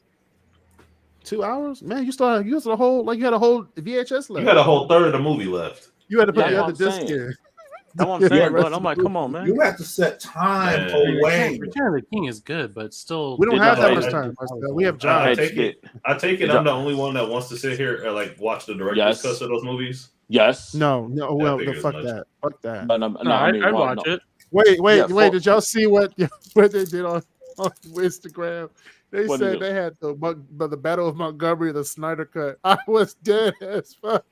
2 hours, man! You had a whole VHS left. You had a whole third of the movie left. You had to put the other disc in. That's what I'm saying, but I'm like, come on, man. You have to set time away. Return of the King is good, but still, we don't have that much time. We have John. I take it. I'm the only one that wants to sit here and watch the director's cuts of those movies. Yes. No. Well, fuck that. Fuck that. I'd watch it. Wait. Did y'all see what they did on Instagram? They said they had the Battle of Montgomery, the Snyder Cut. I was dead as fuck.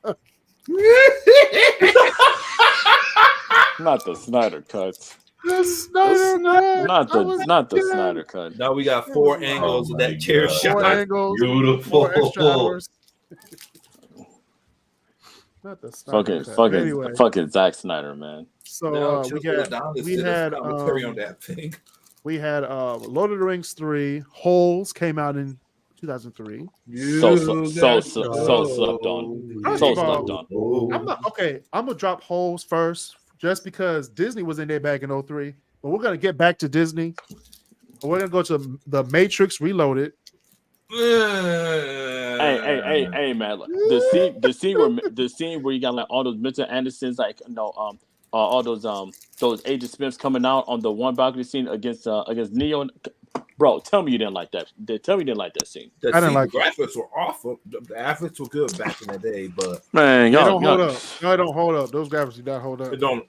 Not the Snyder Cut. The Snyder Cut. Not the Snyder Cut. Now we got 4 angles of that chair shot. 4 angles. Beautiful. 4 extra hours. Not the Snyder Cut. Fucking Zack Snyder, man. So we had commentary on that thing. We had Lord of the Rings 3. Holes came out in 2003. So slept on. I'm gonna drop Holes first, just because Disney was in their bag in 03. But we're gonna get back to Disney. We're gonna go to The Matrix Reloaded. Hey, man! The scene where you got all those Mr. Andersons, all those Agent Smiths coming out on the one balcony scene against Neo. Bro, tell me you didn't like that. Tell me you didn't like that scene. I didn't like the graphics were awful. The graphics were good back in the day, but man, they don't hold up. No, they don't hold up. Those graphics do not hold up. It don't.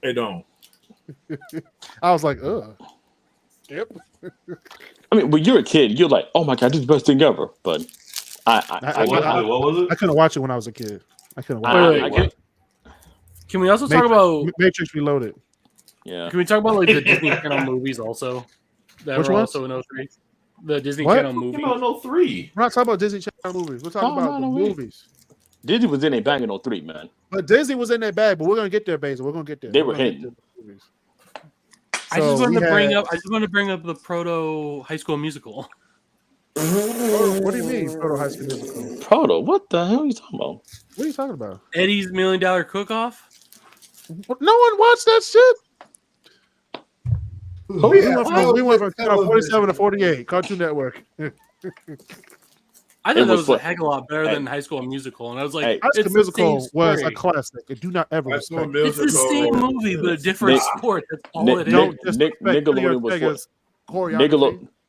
I was like, ugh. Yep. I mean, when you're a kid, you're like, oh my god, this is the best thing ever. But what was it? I couldn't watch it when I was a kid. I couldn't watch it. Can we also talk about Matrix Reloaded? Yeah. Can we talk about the Disney Channel movies also? That Which were ones? also in 03. The Disney Channel movies. Came out in 03. We're not talking about Disney Channel movies. We're talking about the movies. Disney was in their bag in 03, man. But Disney was in their bag, but we're gonna get there, Basil. We're gonna get there. They were hidden. I just wanted to bring up the proto High School Musical. What do you mean, proto High School Musical? Proto? What the hell are you talking about? What are you talking about? Eddie's $1 Million Cook-Off. No one watched that shit. We went from 47 to 48. Cartoon Network. I thought that was a heck of a lot better than High School Musical, and I was like, High School Musical was a classic. I do not ever respect it. It's the same movie, but a different sport. That's all it is.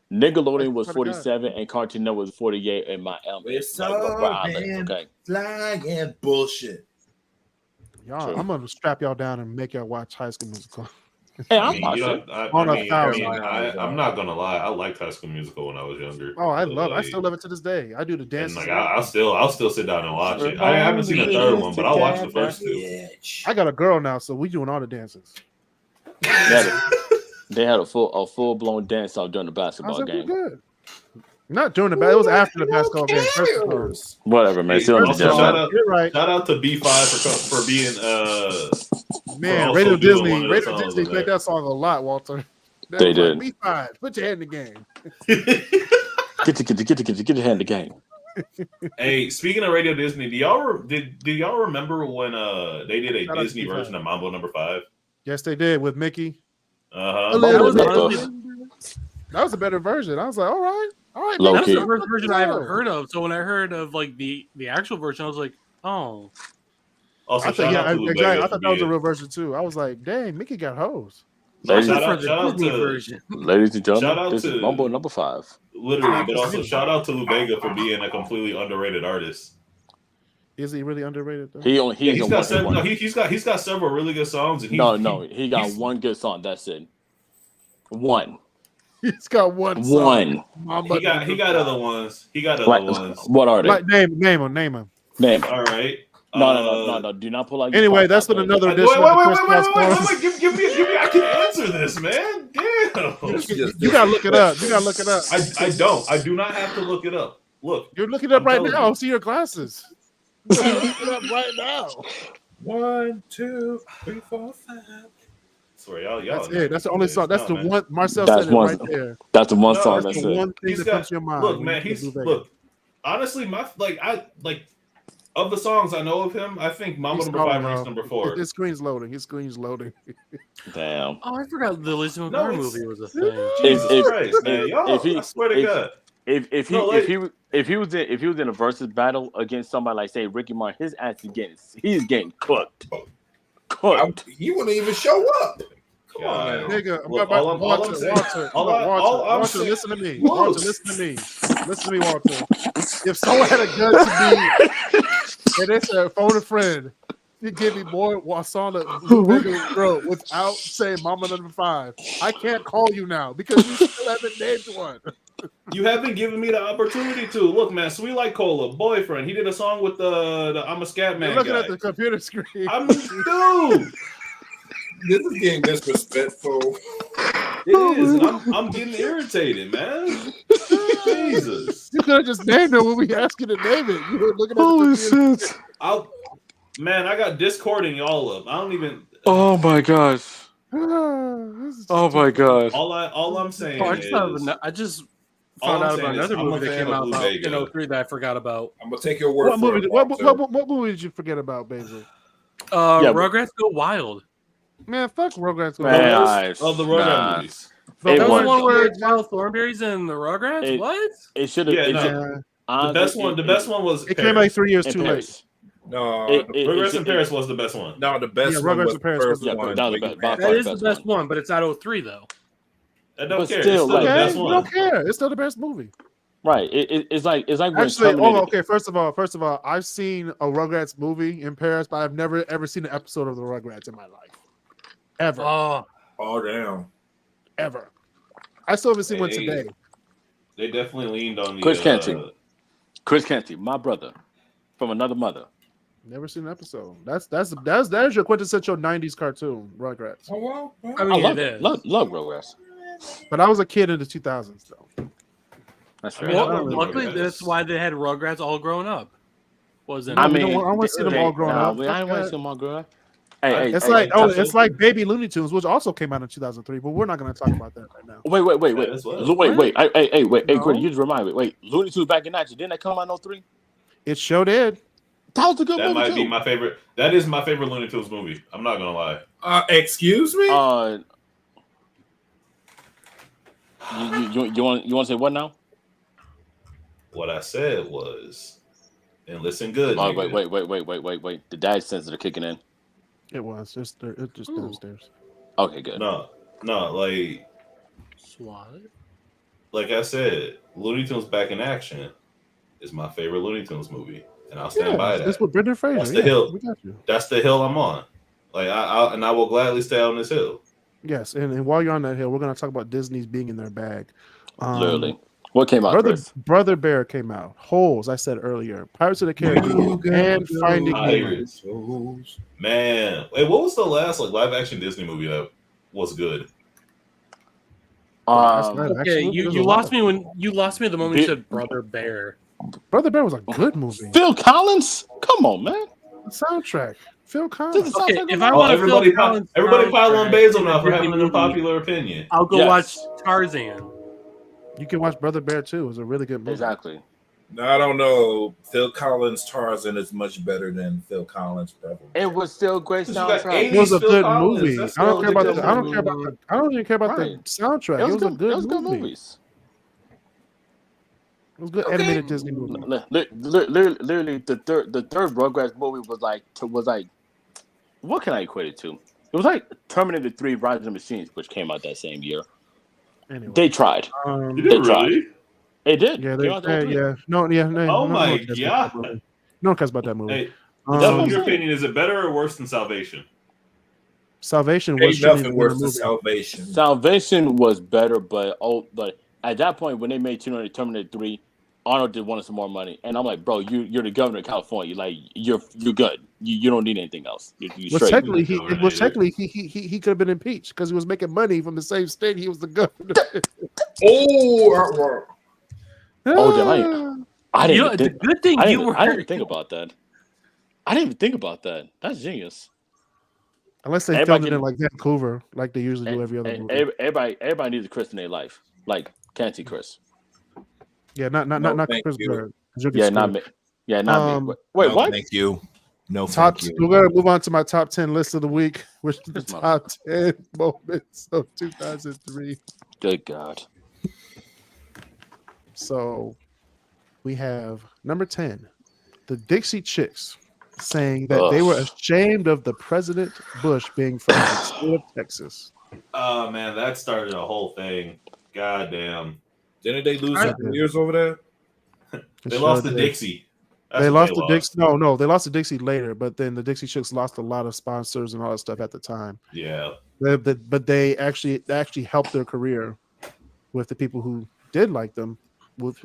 Nickelodeon was 47 and Cartoon Network was 48 in my flying bullshit. Y'all, I'm gonna strap y'all down and make y'all watch High School Musical. Hey, I'm not gonna lie. I liked High School Musical when I was younger. Oh, I still love it to this day. I do the dance. Like I'll still sit down and watch it. I haven't seen the third one, but I'll watch the first two. I got a girl now, so we doing all the dances. They had a full blown dance out during the basketball game. Good. Not during the it was after the basketball game. Whatever, man. Shout out to B5 for being man. Radio Disney played that song a lot, Walter. They did. B5, put your head in the game. Get your hand in the game. Hey, speaking of Radio Disney, do y'all remember when they did a Disney version of Mambo No. 5? Yes, they did with Mickey. Uh-huh. That was a better version. I was like, all right. That was the first version I ever heard of. So when I heard of like the actual version, I was like, oh. Also, I thought that was a real version too. I was like, dang, Mickey got hoes. Ladies and gentlemen, this is Mambo No. 5. Literally, but also shout out to Lubega for being a completely underrated artist. Is he really underrated though? He's got several really good songs. And he got one good song. That's it. One. He's got one. Song. He got other ones. What are they? Like, name them. Name. All right. No. Do not pull out. Anyway, that's what another edition. Wait. Give me. I can answer this, man. Damn. You gotta look it up. I don't. I do not have to look it up. Look. You're looking it up right now. See your glasses. Look it up right now. 1, 2, 3, 4, 5. Sorry, y'all. That's it. That's the only song. That's the one. Marcel said it right there. That's the one song. That's the one thing that comes to your mind. Look, man. Honestly, of the songs I know of him, I think Mambo No. 5 ranks number 4. His screen's loading. Damn. Oh, I forgot the Lizzie McGuire movie was a thing. Jesus Christ, man. I swear to God. If he was in a versus battle against somebody like say Ricky Martin, his ass is getting cooked. He wouldn't even show up. Come on, nigga. Walter, listen to me. Listen to me, Walter. If someone had a gun to me and they said phone a friend, you give me more song that wrote without saying Mama No. 5. I can't call you now because you still haven't named one. You haven't given me the opportunity to. Look, man, Sweet Like Cola, Boyfriend. He did a song with the I'm a Scat Man. You're looking at the computer screen. Dude. This is getting disrespectful. It is. And I'm getting irritated, man. Jesus. You could have just named it when we asked you to name it. You were looking at the computer screen. Man, I got Discording all up. I don't even. Oh my gosh. Oh my god. All I'm saying I just found out about another movie that came out in 03 that I forgot about. I'm gonna take your word for it. What movie did you forget about, Basil? Rugrats Go Wild. Man, fuck Rugrats Go Wild. Of the Rugrats movies. That was the one where it's Miles Thornberry's and the Rugrats? What? It should have. The best one was. It came like 3 years too late. No, Rugrats in Paris was the best one. No, the best one was the first one. That is the best one, but it's not 03 though. I don't care. Still, it's still the best one. You don't care. It's still the best movie. Right. It's like actually. Okay. First of all, I've seen a Rugrats movie in Paris, but I've never ever seen an episode of the Rugrats in my life. Ever. Oh damn. Ever. I still haven't seen one today. They definitely leaned on the Kris Canty, my brother from another mother. Never seen an episode. That's your quintessential '90s cartoon, Rugrats. Oh well. I mean, love Rugrats. But I was a kid in the 2000s, though. That's right. Luckily, that's why they had Rugrats all grown up. I want to see them all grown up. I want to see them all grown up. It's like Baby Looney Tunes, which also came out in 2003, but we're not going to talk about that right now. Wait. Hey, Gordon, you just remind me. Wait, Looney Tunes back in action. Didn't that come out in 03? It sure did. That was a good movie. That might be my favorite. That is my favorite Looney Tunes movie. I'm not gonna lie. Excuse me. You want to say what now? What I said was, and listen good. Oh, wait. The dad senses are kicking in. It was. It's just downstairs. Okay, good. No, like I said, Looney Tunes Back in Action is my favorite Looney Tunes movie, and I'll stand by that. That's what Brendan Fraser. That's the hill. We got you. That's the hill I'm on. Like I will gladly stay on this hill. Yes, and while you're on that hill, we're going to talk about Disney's being in their bag. Literally. What came out? Brother Bear came out. Holes, I said earlier. Pirates of the Caribbean and Finding Nemo. Man, wait, what was the last live action Disney movie that was good? Okay, you lost me at the moment you said Brother Bear. Brother Bear was a good movie. Phil Collins? Come on, man. The soundtrack. Phil Collins. Okay, if I want everybody pile on Basil now for having an unpopular opinion. I'll go watch Tarzan. You can watch Brother Bear too. It was a really good movie. Exactly. No, I don't know. Phil Collins' Tarzan is much better than Phil Collins' Brother. It was still a great soundtrack. It was a good movie. I don't care about I don't even care about the soundtrack. It was a good movie. It was good animated Disney movie. Literally, the third Rugrats movie was like, what can I equate it to? It was like Terminator 3: Rise of the Machines, which came out that same year. Anyway, they tried. They tried. It did. Yeah, No, oh my god. No one cares about that movie. Hey, in your opinion, is it better or worse than Salvation? Salvation was nothing worse than Salvation. Salvation was better, but at that point when they made Terminator 3, Arnold just wanted some more money, and I'm like, bro, you're the governor of California, like you're good. You don't need anything else. You're straight. Technically, he could have been impeached because he was making money from the same state he was the governor. I didn't. The good thing I didn't think about that. I didn't even think about that. That's genius. Unless they filmed it in like Vancouver, like they usually do every other movie. Everybody needs a Kris in their life, like Canty Kris. Yeah, not Chris Bird. Yeah, not me. Yeah, not me. Wait, what? Thank you. No, thank you. We're gonna move on to my top 10 list of the week, which is the top 10 moments of 2003. Good God. So we have number 10, the Dixie Chicks, saying that they were ashamed of the President Bush being from the state of Texas. Oh man, that started a whole thing. God damn. Didn't they lose some years over there? They lost to Dixie. They lost to Dixie. No, they lost to Dixie later, but then the Dixie Chicks lost a lot of sponsors and all that stuff at the time. Yeah. But they actually helped their career with the people who did like them,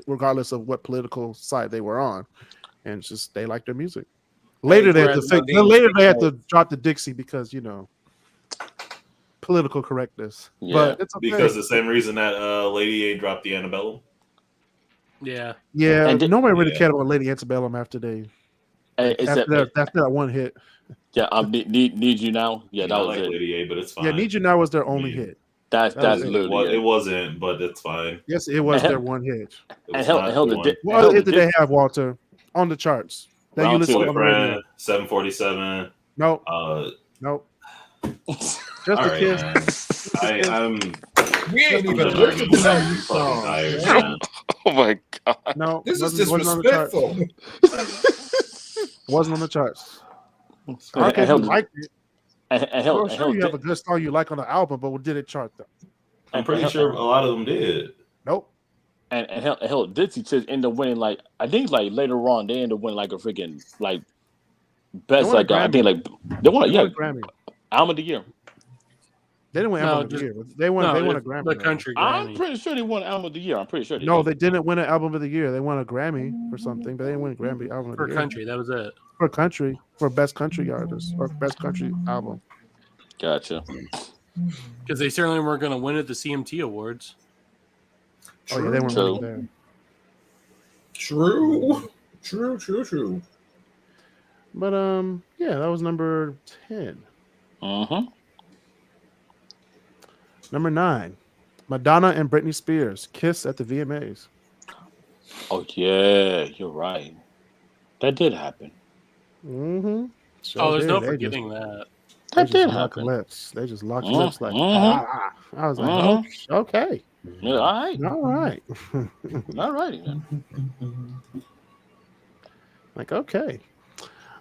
regardless of what political side they were on. And it's just they liked their music. Later they had to drop the Dixie because, political correctness. Yeah. But it's okay. Because the same reason that Lady A dropped the Antebellum. Yeah. Yeah. Nobody really cared about Lady Antebellum after that one hit. Yeah, Need You Now. Yeah, that was like it. Lady A, but it's fine. Yeah, Need You Now was their only hit. That's literally it wasn't, but it's fine. Yes, it was their one hit. What hit did they have, Walter, on the charts? That you listen to friend, 747. Nope. Nope. Just a kiss. I'm. We ain't even listened to that song. Oh my god! No, this is disrespectful. Wasn't on the charts. I liked it. I'm sure you have a good song you like on the album, but did it chart though? I'm pretty sure a lot of them did. Nope. And hell, Dixie Chicks ended up winning I think later on they ended up winning a freaking best I think they won a Grammy. Album of the Year. They didn't win Album of the Year. They won a Grammy. The country Grammy. I'm pretty sure they won Album of the Year. I'm pretty sure they didn't win an Album of the Year. They won a Grammy for something, but they didn't win a Grammy Album of the Year. For country, that was it. For country, for best country artist or best country album. Gotcha. Because they certainly weren't going to win at the CMT Awards. Oh yeah, they weren't winning there. True. But yeah, that was number 10. Mm-hmm. Number 9, Madonna and Britney Spears kiss at the VMAs. Oh yeah, you're right. That did happen. Mm-hmm. Oh, there's no forgetting that. They That did just locked happen. lips. They just locked lips like. Mm-hmm. I was like, okay, Yeah, all right. all right, All righty then. like okay.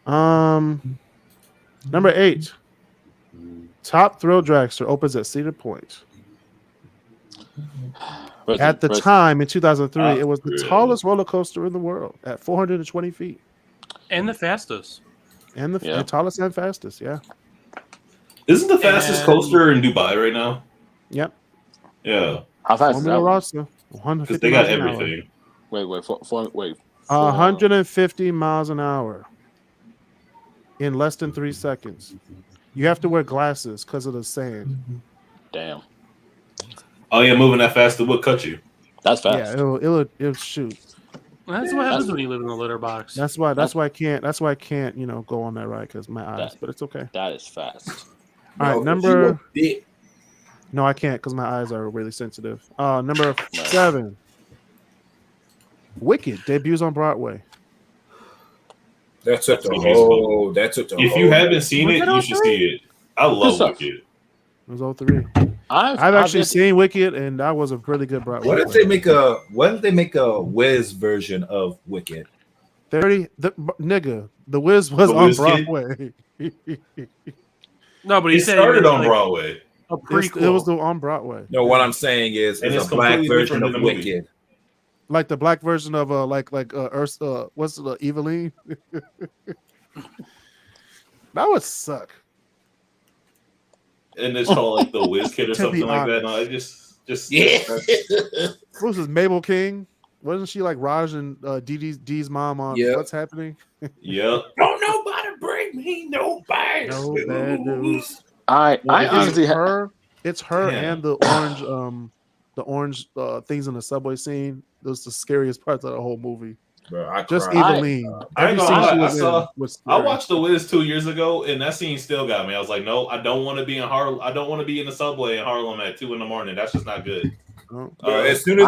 Number 8, Top Thrill Dragster opens at Cedar Point. At the time in 2003, it was the tallest roller coaster in the world at 420 feet. And the fastest. And the tallest and fastest, yeah. Isn't the fastest coaster in Dubai right now? Yep. Yeah. How fast is that? Rossa, because they got everything. Wait. 150 miles an hour in less than 3 seconds. You have to wear glasses because of the sand. Damn. Oh yeah, moving that fast it would cut you. That's fast. Yeah, it'll shoot. That's what happens when you live in a litter box. That's why I can't go on that ride because my eyes. But it's okay. That is fast. All right, number. No, I can't because my eyes are really sensitive. Number 7. Wicked debuts on Broadway. If you haven't seen it, you should see it. I love Wicked. It was 03. I've actually seen Wicked, and that was a really good Broadway. Why did they make a Wiz version of Wicked? The Wiz was on Broadway. No, but he said started on Broadway. It was on Broadway. No, what I'm saying is it's a black version of Wicked. Like the black version of Ursula, what's the Eveline? That would suck. And it's called like the Wiz Kid or something like that. No, it just What was this, Mabel King? Wasn't she like Raj and Dee's mom on What's Happening? Yep. Don't nobody bring me no bad news. I honestly it's her and the orange things in the subway scene. Those the scariest parts of the whole movie. Bro, just Eveline. I watched The Wiz 2 years ago, and that scene still got me. I was like, no, I don't want to be in Harlem. I don't want to be in the subway in Harlem at 2 a.m. That's just not good. As soon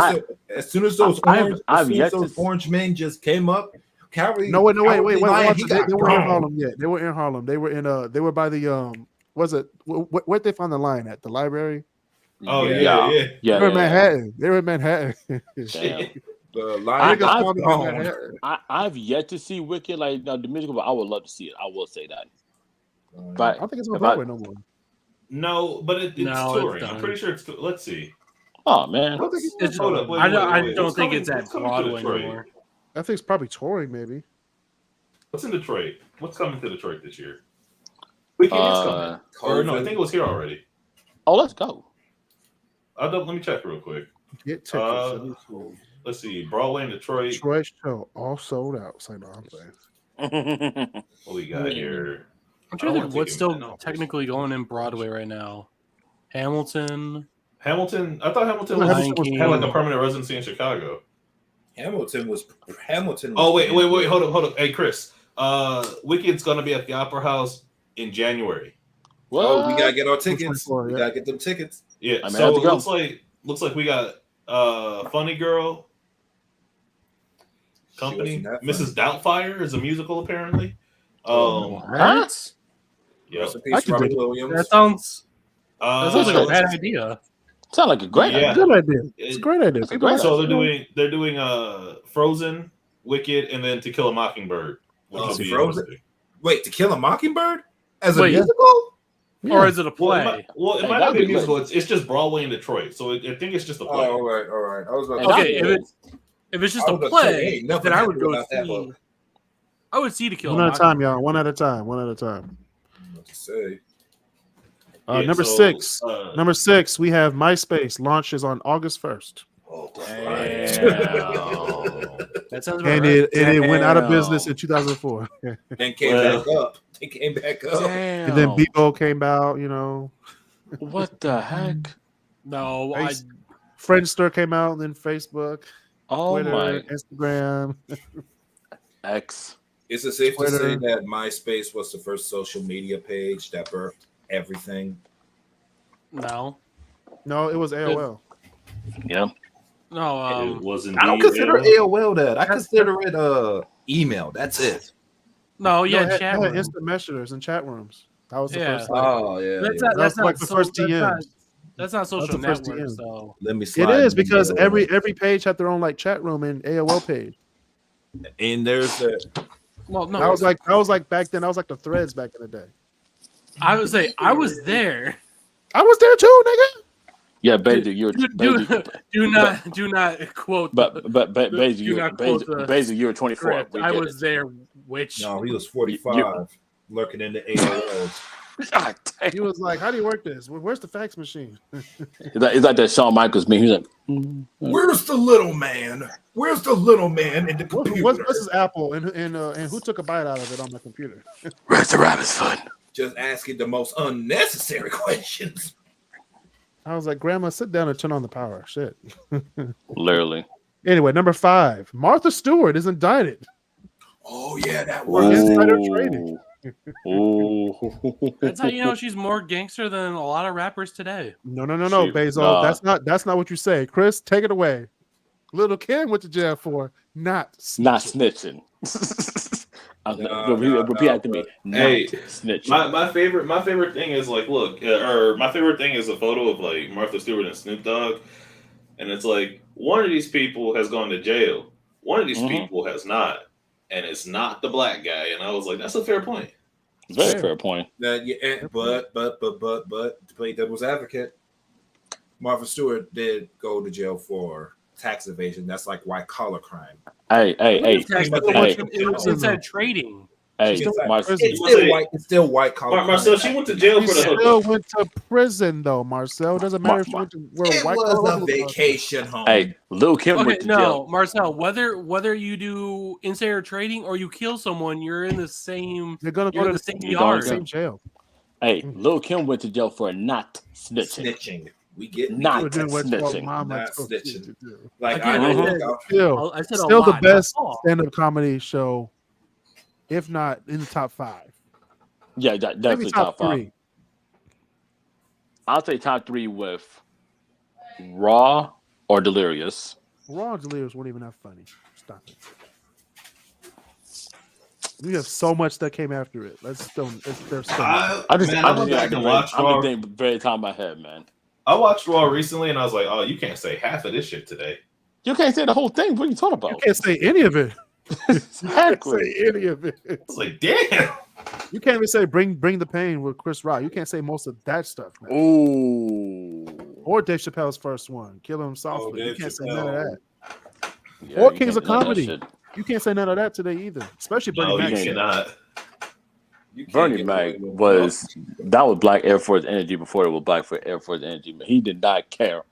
as those orange men just came up, wait. They weren't in Harlem yet. They were in Harlem. They were in they were by the where'd they find the line at? The library? Oh yeah. They were in Manhattan. They were in Manhattan. I've yet to see Wicked, like the musical, but I would love to see it. I will say that. But I don't think it's on Broadway no more. No, but it's touring. I'm pretty sure it's. Let's see. Oh man, I don't think it's at Broadway anymore. I think it's probably touring, maybe. What's in Detroit? What's coming to Detroit this year? Wicked is coming. Or no, I think it was here already. Oh, let's go. Let me check real quick. Get tickets. Let's see. Broadway in Detroit. Detroit show all sold out. It's like, no, I'm playing. What we got here? I'm trying to think what's still technically going in Broadway right now. Hamilton. I thought Hamilton had like a permanent residency in Chicago. Hamilton was. Oh wait, hold up. Hey Chris, Wicked's gonna be at the Opera House in January. What? Oh, we gotta get our tickets. We gotta get them tickets. Yeah, so it looks like we got Funny Girl Company. Mrs. Doubtfire is a musical apparently. What? Yeah, Robert Williams. That sounds like a bad idea. Sounds like a great idea. Good idea. It's a great idea. So they're doing Frozen, Wicked, and then To Kill a Mockingbird. Frozen. Wait, To Kill a Mockingbird as a musical? Yeah. Or is it a play? It might not be a musical. It's just Broadway in Detroit, so I think it's just a play. All right. I was about to say, if it's just a play, then I would go see. I would see To Kill. One at a time, y'all. One at a time. Let's say. Number 6. Number 6. We have MySpace launches on August 1st. Oh, that sounds and right. It went out of business in 2004. And came back up. It came back up. Damn. And then Bebo came out. You know. What the heck? No, Friendster came out, and then Facebook. Twitter, my Instagram. X. Is it safe to say that MySpace was the first social media page that birthed everything? No, it was AOL. Yeah. No, It was indeed. I don't consider AOL. AOL that. I consider it email. That's it. no, yeah, it had, chat it had room. instant messengers and chat rooms. That was the Yeah. first. Oh yeah. That's yeah. not. That's was not like the so- first that's not- DMs. That's not social the first network. DM. So Let me It slide. is in because there. every page had their own like chat room and AOL page. And there's the well, no, That was like back then. That was like the threads back in the day. I would say I was there. I was there too, nigga. Yeah, basically, you're Do not quote. but basically, do not quote the basically, you were 24. script. We I get was it. there. Which no, he was 45, lurking in the AOLs. God damn. He was like, "How do you work this? Where's the fax machine?" It's like that Shawn Michaels meme. He's like, Where's the little man? Where's the little man in the computer? What's his Apple and who took a bite out of it on my computer? "Where's the rabbit's foot?" Just asking the most unnecessary questions. I was like, "Grandma, sit down and turn on the power." Shit. Literally. Anyway, number 5, Martha Stewart is indicted. Oh yeah, that For was. insider trading. Ooh. that's how you know she's more gangster than a lot of rappers today. No, Shoot. Basil. Nah. That's not what you say. Chris, take it away. Little Kim went to jail for not Not snitching. Repeat after me. Not Hey, snitching. My favorite thing is like, look, or my favorite thing is a photo of like Martha Stewart and Snoop Dogg, and it's like one of these people has gone to jail, one of these people has not, and it's not the black guy. And I was like, that's a fair point. Very fair point. But to play devil's advocate, Martha Stewart did go to jail for tax evasion. That's like white collar crime. Hey. It was inside trading. Hey, It's still white collar. Marcel, she went to jail She for the still hookup. went to prison though, Marcel. Doesn't matter if she went to It white was collar. a vacation home. Hey, Lil Kim Okay, went to no, jail. Marcel. Whether you do insider trading or you kill someone, you're in the same. You're gonna You're go in to the same the yard. same jail. Hey, Lil Kim went to jail for not snitching. Snitching. We get Not We're doing what snitching. Mama Not told you snitching. to do. like Again, I know. Still, I said a still the lot, best not all. stand-up comedy show, if not in the top 5. Yeah, Maybe definitely top 5. 3. I'll say top 3 with Raw or Delirious. Raw and Delirious weren't even that funny. Stop it. We have so much that came after it. There's still I just think very top of my head, man. I watched Raw recently, and I was like, oh, you can't say half of this shit today. You can't say the whole thing. What are you talking about? You can't say any of it. Exactly. You can't say any of it. I was like, damn. You can't even say bring the pain with Chris Rock. You can't say most of that stuff, man. Ooh. Or Dave Chappelle's first one, Kill Him Softly. You Dave can't say Chappelle. none of that. Yeah, Or you Kings of can't do that Comedy. shit. You can't say none of that today either. Especially Bernie No, Mac. you Mac. cannot. Bernie Mac that was Black Air Force Energy before it was Black Air Force Energy. He did not care.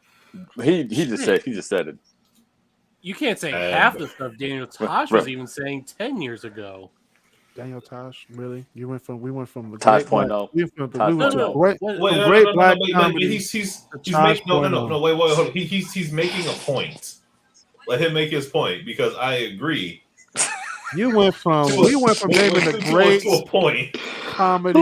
He just said it. You can't say half the stuff Daniel Tosh was even saying 10 years ago. Daniel Tosh, really? We went from Tosh great point black- oh. we went from Tosh we went point to oh. great, Wait, from great black but comedy. he's Tosh making hold on. Wait, hold on. point He's making a point. Let him make his point because I agree. We went from naming the great to a point. comedy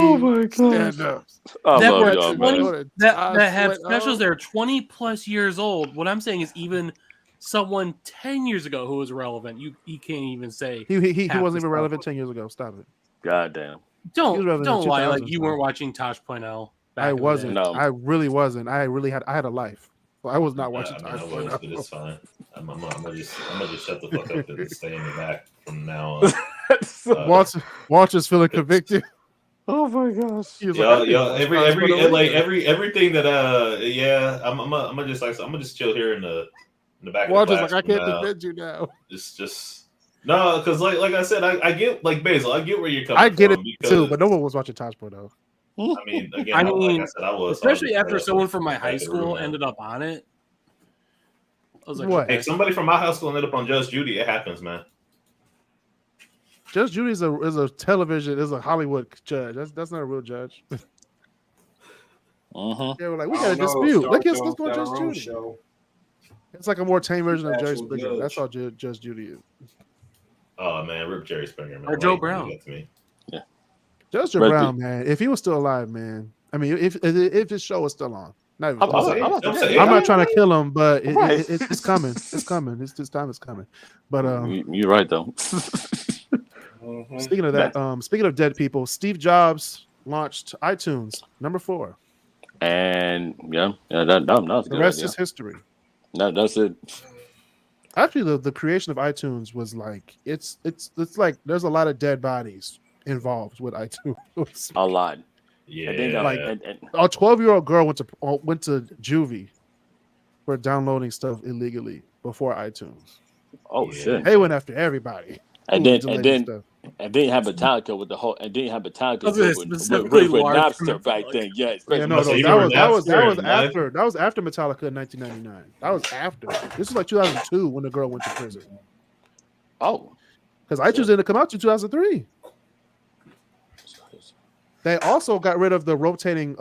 stand-ups. I That love were y'all, 20 man. that have specials that are 20 plus years old. What I'm saying is even someone 10 years ago who was relevant, you can't even say He half wasn't the even stuff. relevant 10 years ago. Stop it. God damn. He was Don't relevant in lie like 2000s, you man. weren't watching Tosh.0. I wasn't. No. I really wasn't. I had a life. Well, I was not watching I Tosh. know, but it's fine. I'm gonna just shut the fuck up and stay in the back from now on. Walter's feeling convicted. Oh my gosh. He was like, Everything that I'm gonna just chill here in the back. Walter's of the like, I class can't from now. defend you now. It's just no, because like I said, I get like Basil, I get where you're coming. I get it from too, but no one was watching Tosh.0. I mean, again, I like mean, I said, I was especially I was after just someone from my back high in the room, school man. ended up on it. I was like, What? okay. Hey, somebody from my high school ended up on Judge Judy. It happens, man. Judge Judy is a Hollywood judge. That's not a real judge. Uh-huh. They were like, we got a dispute. Let's go Judge Judy. It's like a more tame version of Jerry Springer. That's all Judge Judy is. Oh man, rip Jerry Springer, man. Or Joe Why you Brown. do that to me? Judge Joe Brown, man. If he was still alive, man, I mean, if his show is still on. I'm not trying to kill him, but it's coming. It's coming. This time is coming. But you're right though. Speaking of that, speaking of dead people, Steve Jobs launched iTunes #4, and that was the good. rest is history. That's it. Actually, the creation of iTunes was like it's like there's a lot of dead bodies involved with iTunes. A lot. Yeah, a 12-year-old girl went to juvie for downloading stuff illegally before iTunes. Oh shit! They went after everybody. And then you have Metallica with the whole, and then you have Metallica with Napster back then. Yeah, that was after Metallica in 1999. That was after. This was like 2002 when the girl went to prison. Oh, because iTunes didn't come out to 2003. They also got rid of the rotating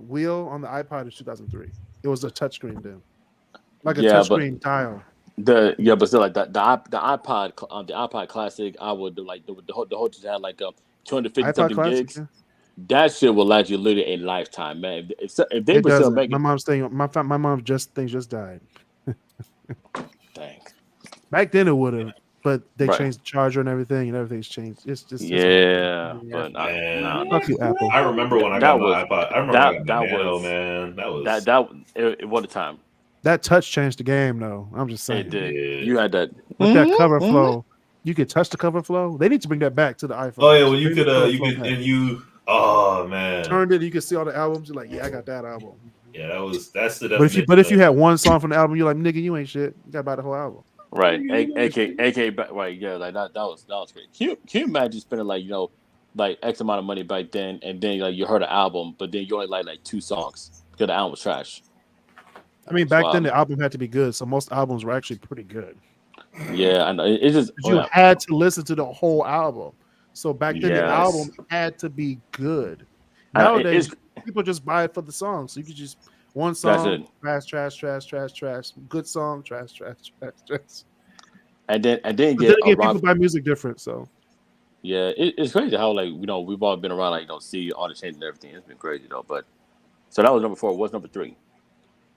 wheel on the iPod in 2003. It was a touchscreen then, like a touchscreen dial. But still, like the iPod Classic, I would like the whole just had like 250 something gigs. Yeah. That shit will last you literally a lifetime, man. If they were still making, my mom just died. Dang. Back then it would have, but they changed the charger and everything's changed. It's just but fuck you, Apple. I remember when I got my iPod. I remember it was a time. That touch changed the game, though. I'm just saying. It did. You had that with that cover flow. You could touch the cover flow. They need to bring that back to the iPhone. Oh yeah, well you could. Oh man, turned it. You could see all the albums. You're like, yeah, I got that album. Yeah, that's the. But if you had one song from the album, you're like, nigga, you ain't shit. You got to buy the whole album. Right. AK. Right. Yeah. Like that was great. Can you imagine spending like X amount of money back then, and then like you heard an album, but then you only like 2 songs because the album was trash. I mean, back then the album had to be good, so most albums were actually pretty good. Yeah, I know. It's just you had to listen to the whole album. So back then the album had to be good. Nowadays people just buy it for the song, so you could just one song, trash, good song, trash. And then people buy music different. So yeah, it's crazy how we've all been around see all the changes and everything. It's been crazy though. But so that was number 4. What's number 3?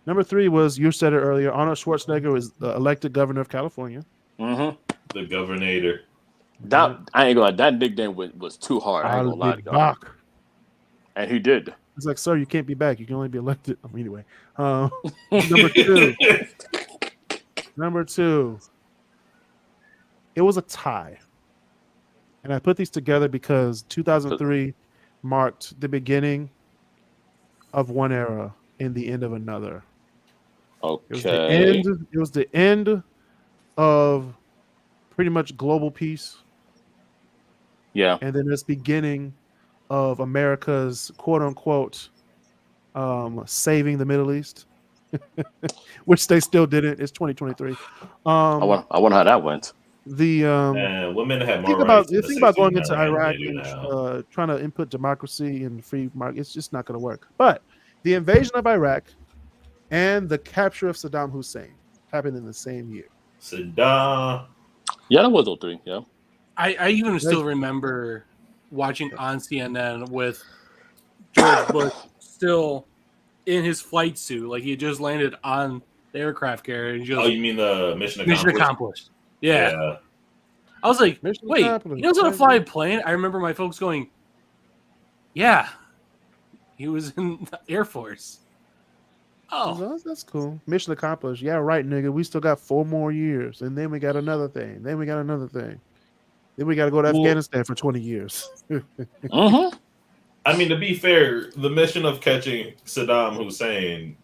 Number 3 was, you said it earlier, Arnold Schwarzenegger was elected governor of California. Mm-hmm. The governor. That I ain't gonna lie, that nickname was too hard. I ain't gonna lie to you. And he did. It's like, sir, you can't be back. You can only be elected. Anyway, number 2. Number 2. It was a tie, and I put these together because 2003 marked the beginning of one era and the end of another. Okay. It was the end of pretty much global peace. Yeah. And then this beginning of America's quote unquote saving the Middle East. Which they still didn't. It's 2023. I wonder how that went. The women have more rights. Think about going into Iraq and trying to input democracy and free market. It's just not going to work. But the invasion of Iraq and the capture of Saddam Hussein happened in the same year. Saddam. Yeah, that was 03. Yeah. I even still remember watching on CNN with George Bush still in his flight suit, like he had just landed on the aircraft carrier. And just, you mean the mission accomplished? Mission accomplished. Yeah. I was like, wait, he knows how to fly a plane? I remember my folks going, yeah. He was in the Air Force. Oh, that's cool. Mission accomplished. Yeah, right, nigga. We still got 4 more years, and then we got another thing. Then we got another thing. Then we got to go to Afghanistan for 20 years. I mean, to be fair, the mission of catching Saddam Hussein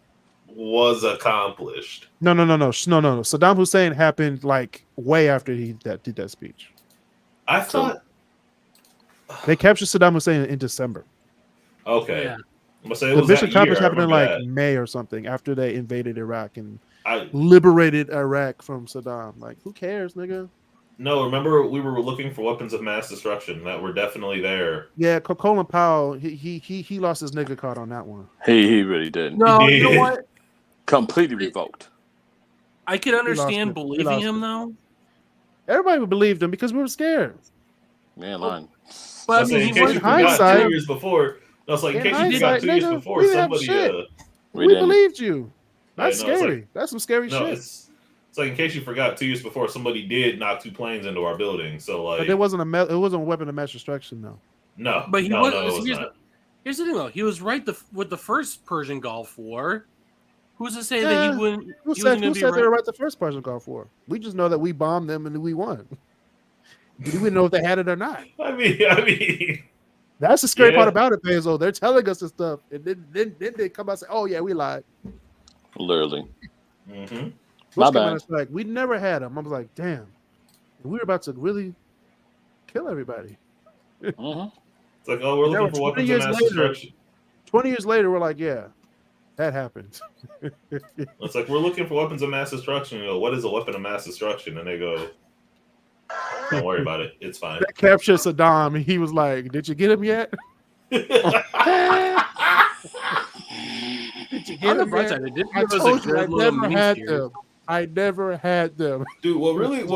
was accomplished. No. Saddam Hussein happened like way after he did that speech. I thought they captured Saddam Hussein in December. Okay. Yeah. The mission conference happened in like May or something after they invaded Iraq and liberated Iraq from Saddam. Like, who cares, nigga? No, remember we were looking for weapons of mass destruction that were definitely there. Yeah, Colin Powell, he lost his nigga card on that one. He really did. No, you know what? Completely revoked. I could understand believing him though. Everybody believed him because we were scared. Man, lying. But I mean, he was in hindsight 2 years before. No, it's like in In case you forgot hindsight, 2 years nigga, before, we didn't have somebody. shit. We We didn't. believed you. That's I know, it's scary. like- That's some scary No, shit. it's like in case you forgot, 2 years before, somebody did knock 2 planes into our building. So like, But it wasn't a weapon of mass destruction though. no, But he no, was. no, it was here's, not. here's the thing, though. He was right with the first Persian Gulf War. Who's to say that he wouldn't? Who he said, wasn't who gonna be said they right? were right the first Persian Gulf War? We just know that we bombed them and we won. We didn't know if they had it or not. I mean, That's the scary Yeah. part about it, Peso. They're telling us this stuff, and then they come out and say, "Oh yeah, we lied." Literally. mm-hmm. My Bush came out bad. and said, like, we never had them. I was like, damn, we were about to really kill everybody. Mhm. It's like, oh, we're Now, looking for 20 weapons of years mass later- destruction. 20 years later, we're like, yeah, that happened. It's like we're looking for weapons of mass destruction. You go, what is a weapon of mass destruction? And they go, don't worry about it. It's fine. They captured Saddam, and he was like, "Did you get him yet? Did you On get the him bright yet? side, it did I give us a told you, I good little never had mini-series. them. I never had them." Dude, what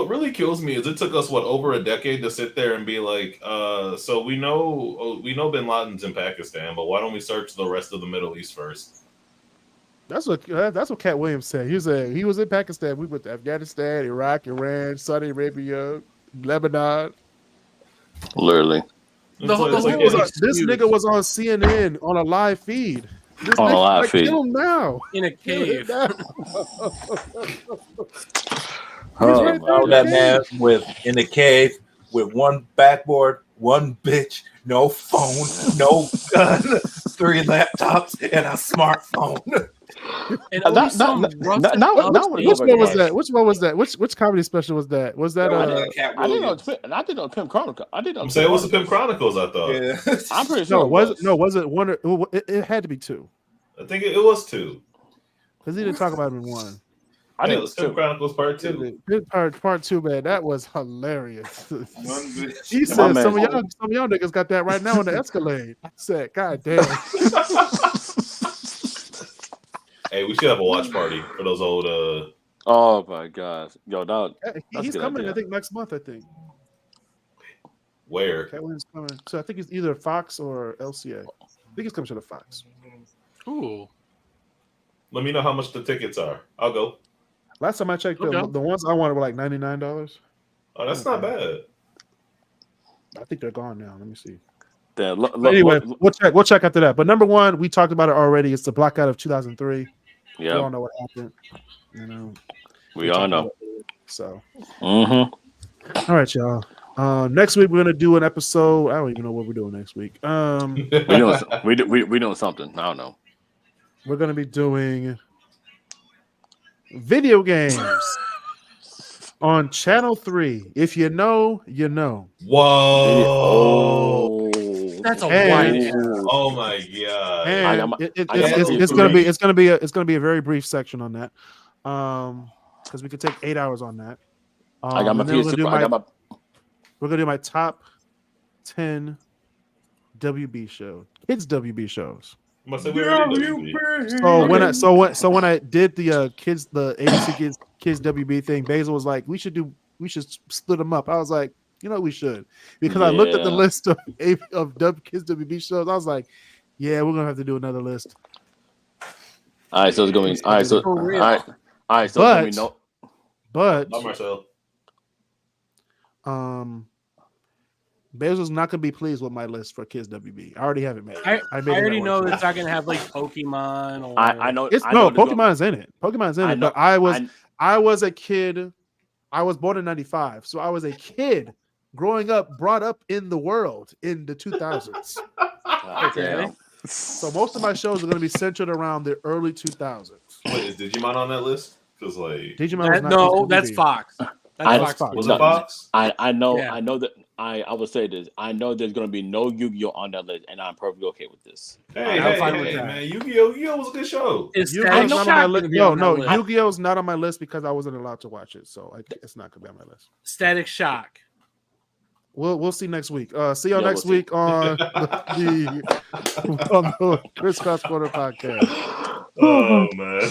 really kills me is it took us over a decade to sit there and be like, so we know Bin Laden's in Pakistan, but why don't we search the rest of the Middle East first? That's what Cat Williams said. He said he was in Pakistan. We went to Afghanistan, Iraq, Iran, Saudi Arabia, Lebanon. Literally. The whole- It's the like, whole- it's- This nigga was on CNN on a live feed. This On a nigga, live like, feed. Kill him now. in a Kill him cave. now. Oh, right my there. Found that goodness. man in the cave with one backboard, one bitch, no phone, no gun, 3 laptops, and a smartphone. And That- always some that- rusted that- now- up now stage. Which one was Okay. that? Which one was that? Which comedy special was that? Was that I didn't know. I didn't know Pimp Chronicle. I didn't know. I'm saying it was the Pimp Chronicles, I thought. Yeah. I'm pretty sure. was it one? It had to be 2 I think it was 2. because he didn't talk about it in 1. I Yeah, think it was Pimp Chronicles Part 2. Part 2, man, that was hilarious. One bitch. He My said man- some of y'all niggas got that right now on the Escalade. I said, God damn. Hey, we should have a watch party for those old. Oh my gosh, yo, that that's a He's good coming, idea. I think, next month, I think. Where? Cat Williams coming. So I think it's either Fox or LCA. I think it's coming to the Fox. Ooh. Let me know how much the tickets are. I'll go. Last time I checked, Okay. the ones I wanted were like $99. Oh, that's not bad. I think they're gone now. Let me see. Yeah, But anyway, we'll check after that. But number 1, we talked about it already. It's the Blackout of 2003. We all yeah, know what happened. You know. we all know. So, Mm-hmm. all right, y'all. Next week we're gonna do an episode. I don't even know what we're doing next week. We doing something. I don't know. We're gonna be doing video games on Channel 3. If you know, you know. Whoa! That's a Hey. wide. Oh my god! And I got it's gonna be a very brief section on that. Because we could take 8 hours on that. I got my and then PS2. we're gonna do my top 10 WB show, kids WB shows. Must say we already did. So when I did the ABC kids WB thing, Basil was like, we should split them up. I was like, we should, because I looked at the Yeah. list of kids WB shows. I was like, yeah, we're gonna have to do another list. All right, so it's going to be all right. So For all real. right, so it's going to be no. But Not Marcel. Basil's not gonna be pleased with my list for kids WB. I already have it made. I made it already at know work. it's not gonna have like Pokemon. Or... I know. It's I know no there's gonna- Pokemon's in it. Pokemon's in I it. know- But I was a kid. I was born in 95, so I was a kid growing up, brought up in the world in the 2000s. God damn. So most of my shows are going to be centered around the early 2000s. Wait, is Digimon on that list? Because like, Digimon was not no, kids that's WB. Fox. That's I- Fox. Fox. was No. it Fox? I know. Yeah. I know that. I would say this. I know there's going to be no Yu-Gi-Oh on that list, and I'm perfectly okay with this. Hey, I'm fine with hey, that. man! Yu-Gi-Oh was a good show. Is Yu-Gi-Oh's Static not on Shock my gonna list. be No, on that no, list? Yu-Gi-Oh's not on my list because I wasn't allowed to watch it, so it's not going to be on my list. Static Shock. We'll see next week. See y'all Yeah, next we'll see. week on the KrisCross Corner podcast. Oh man.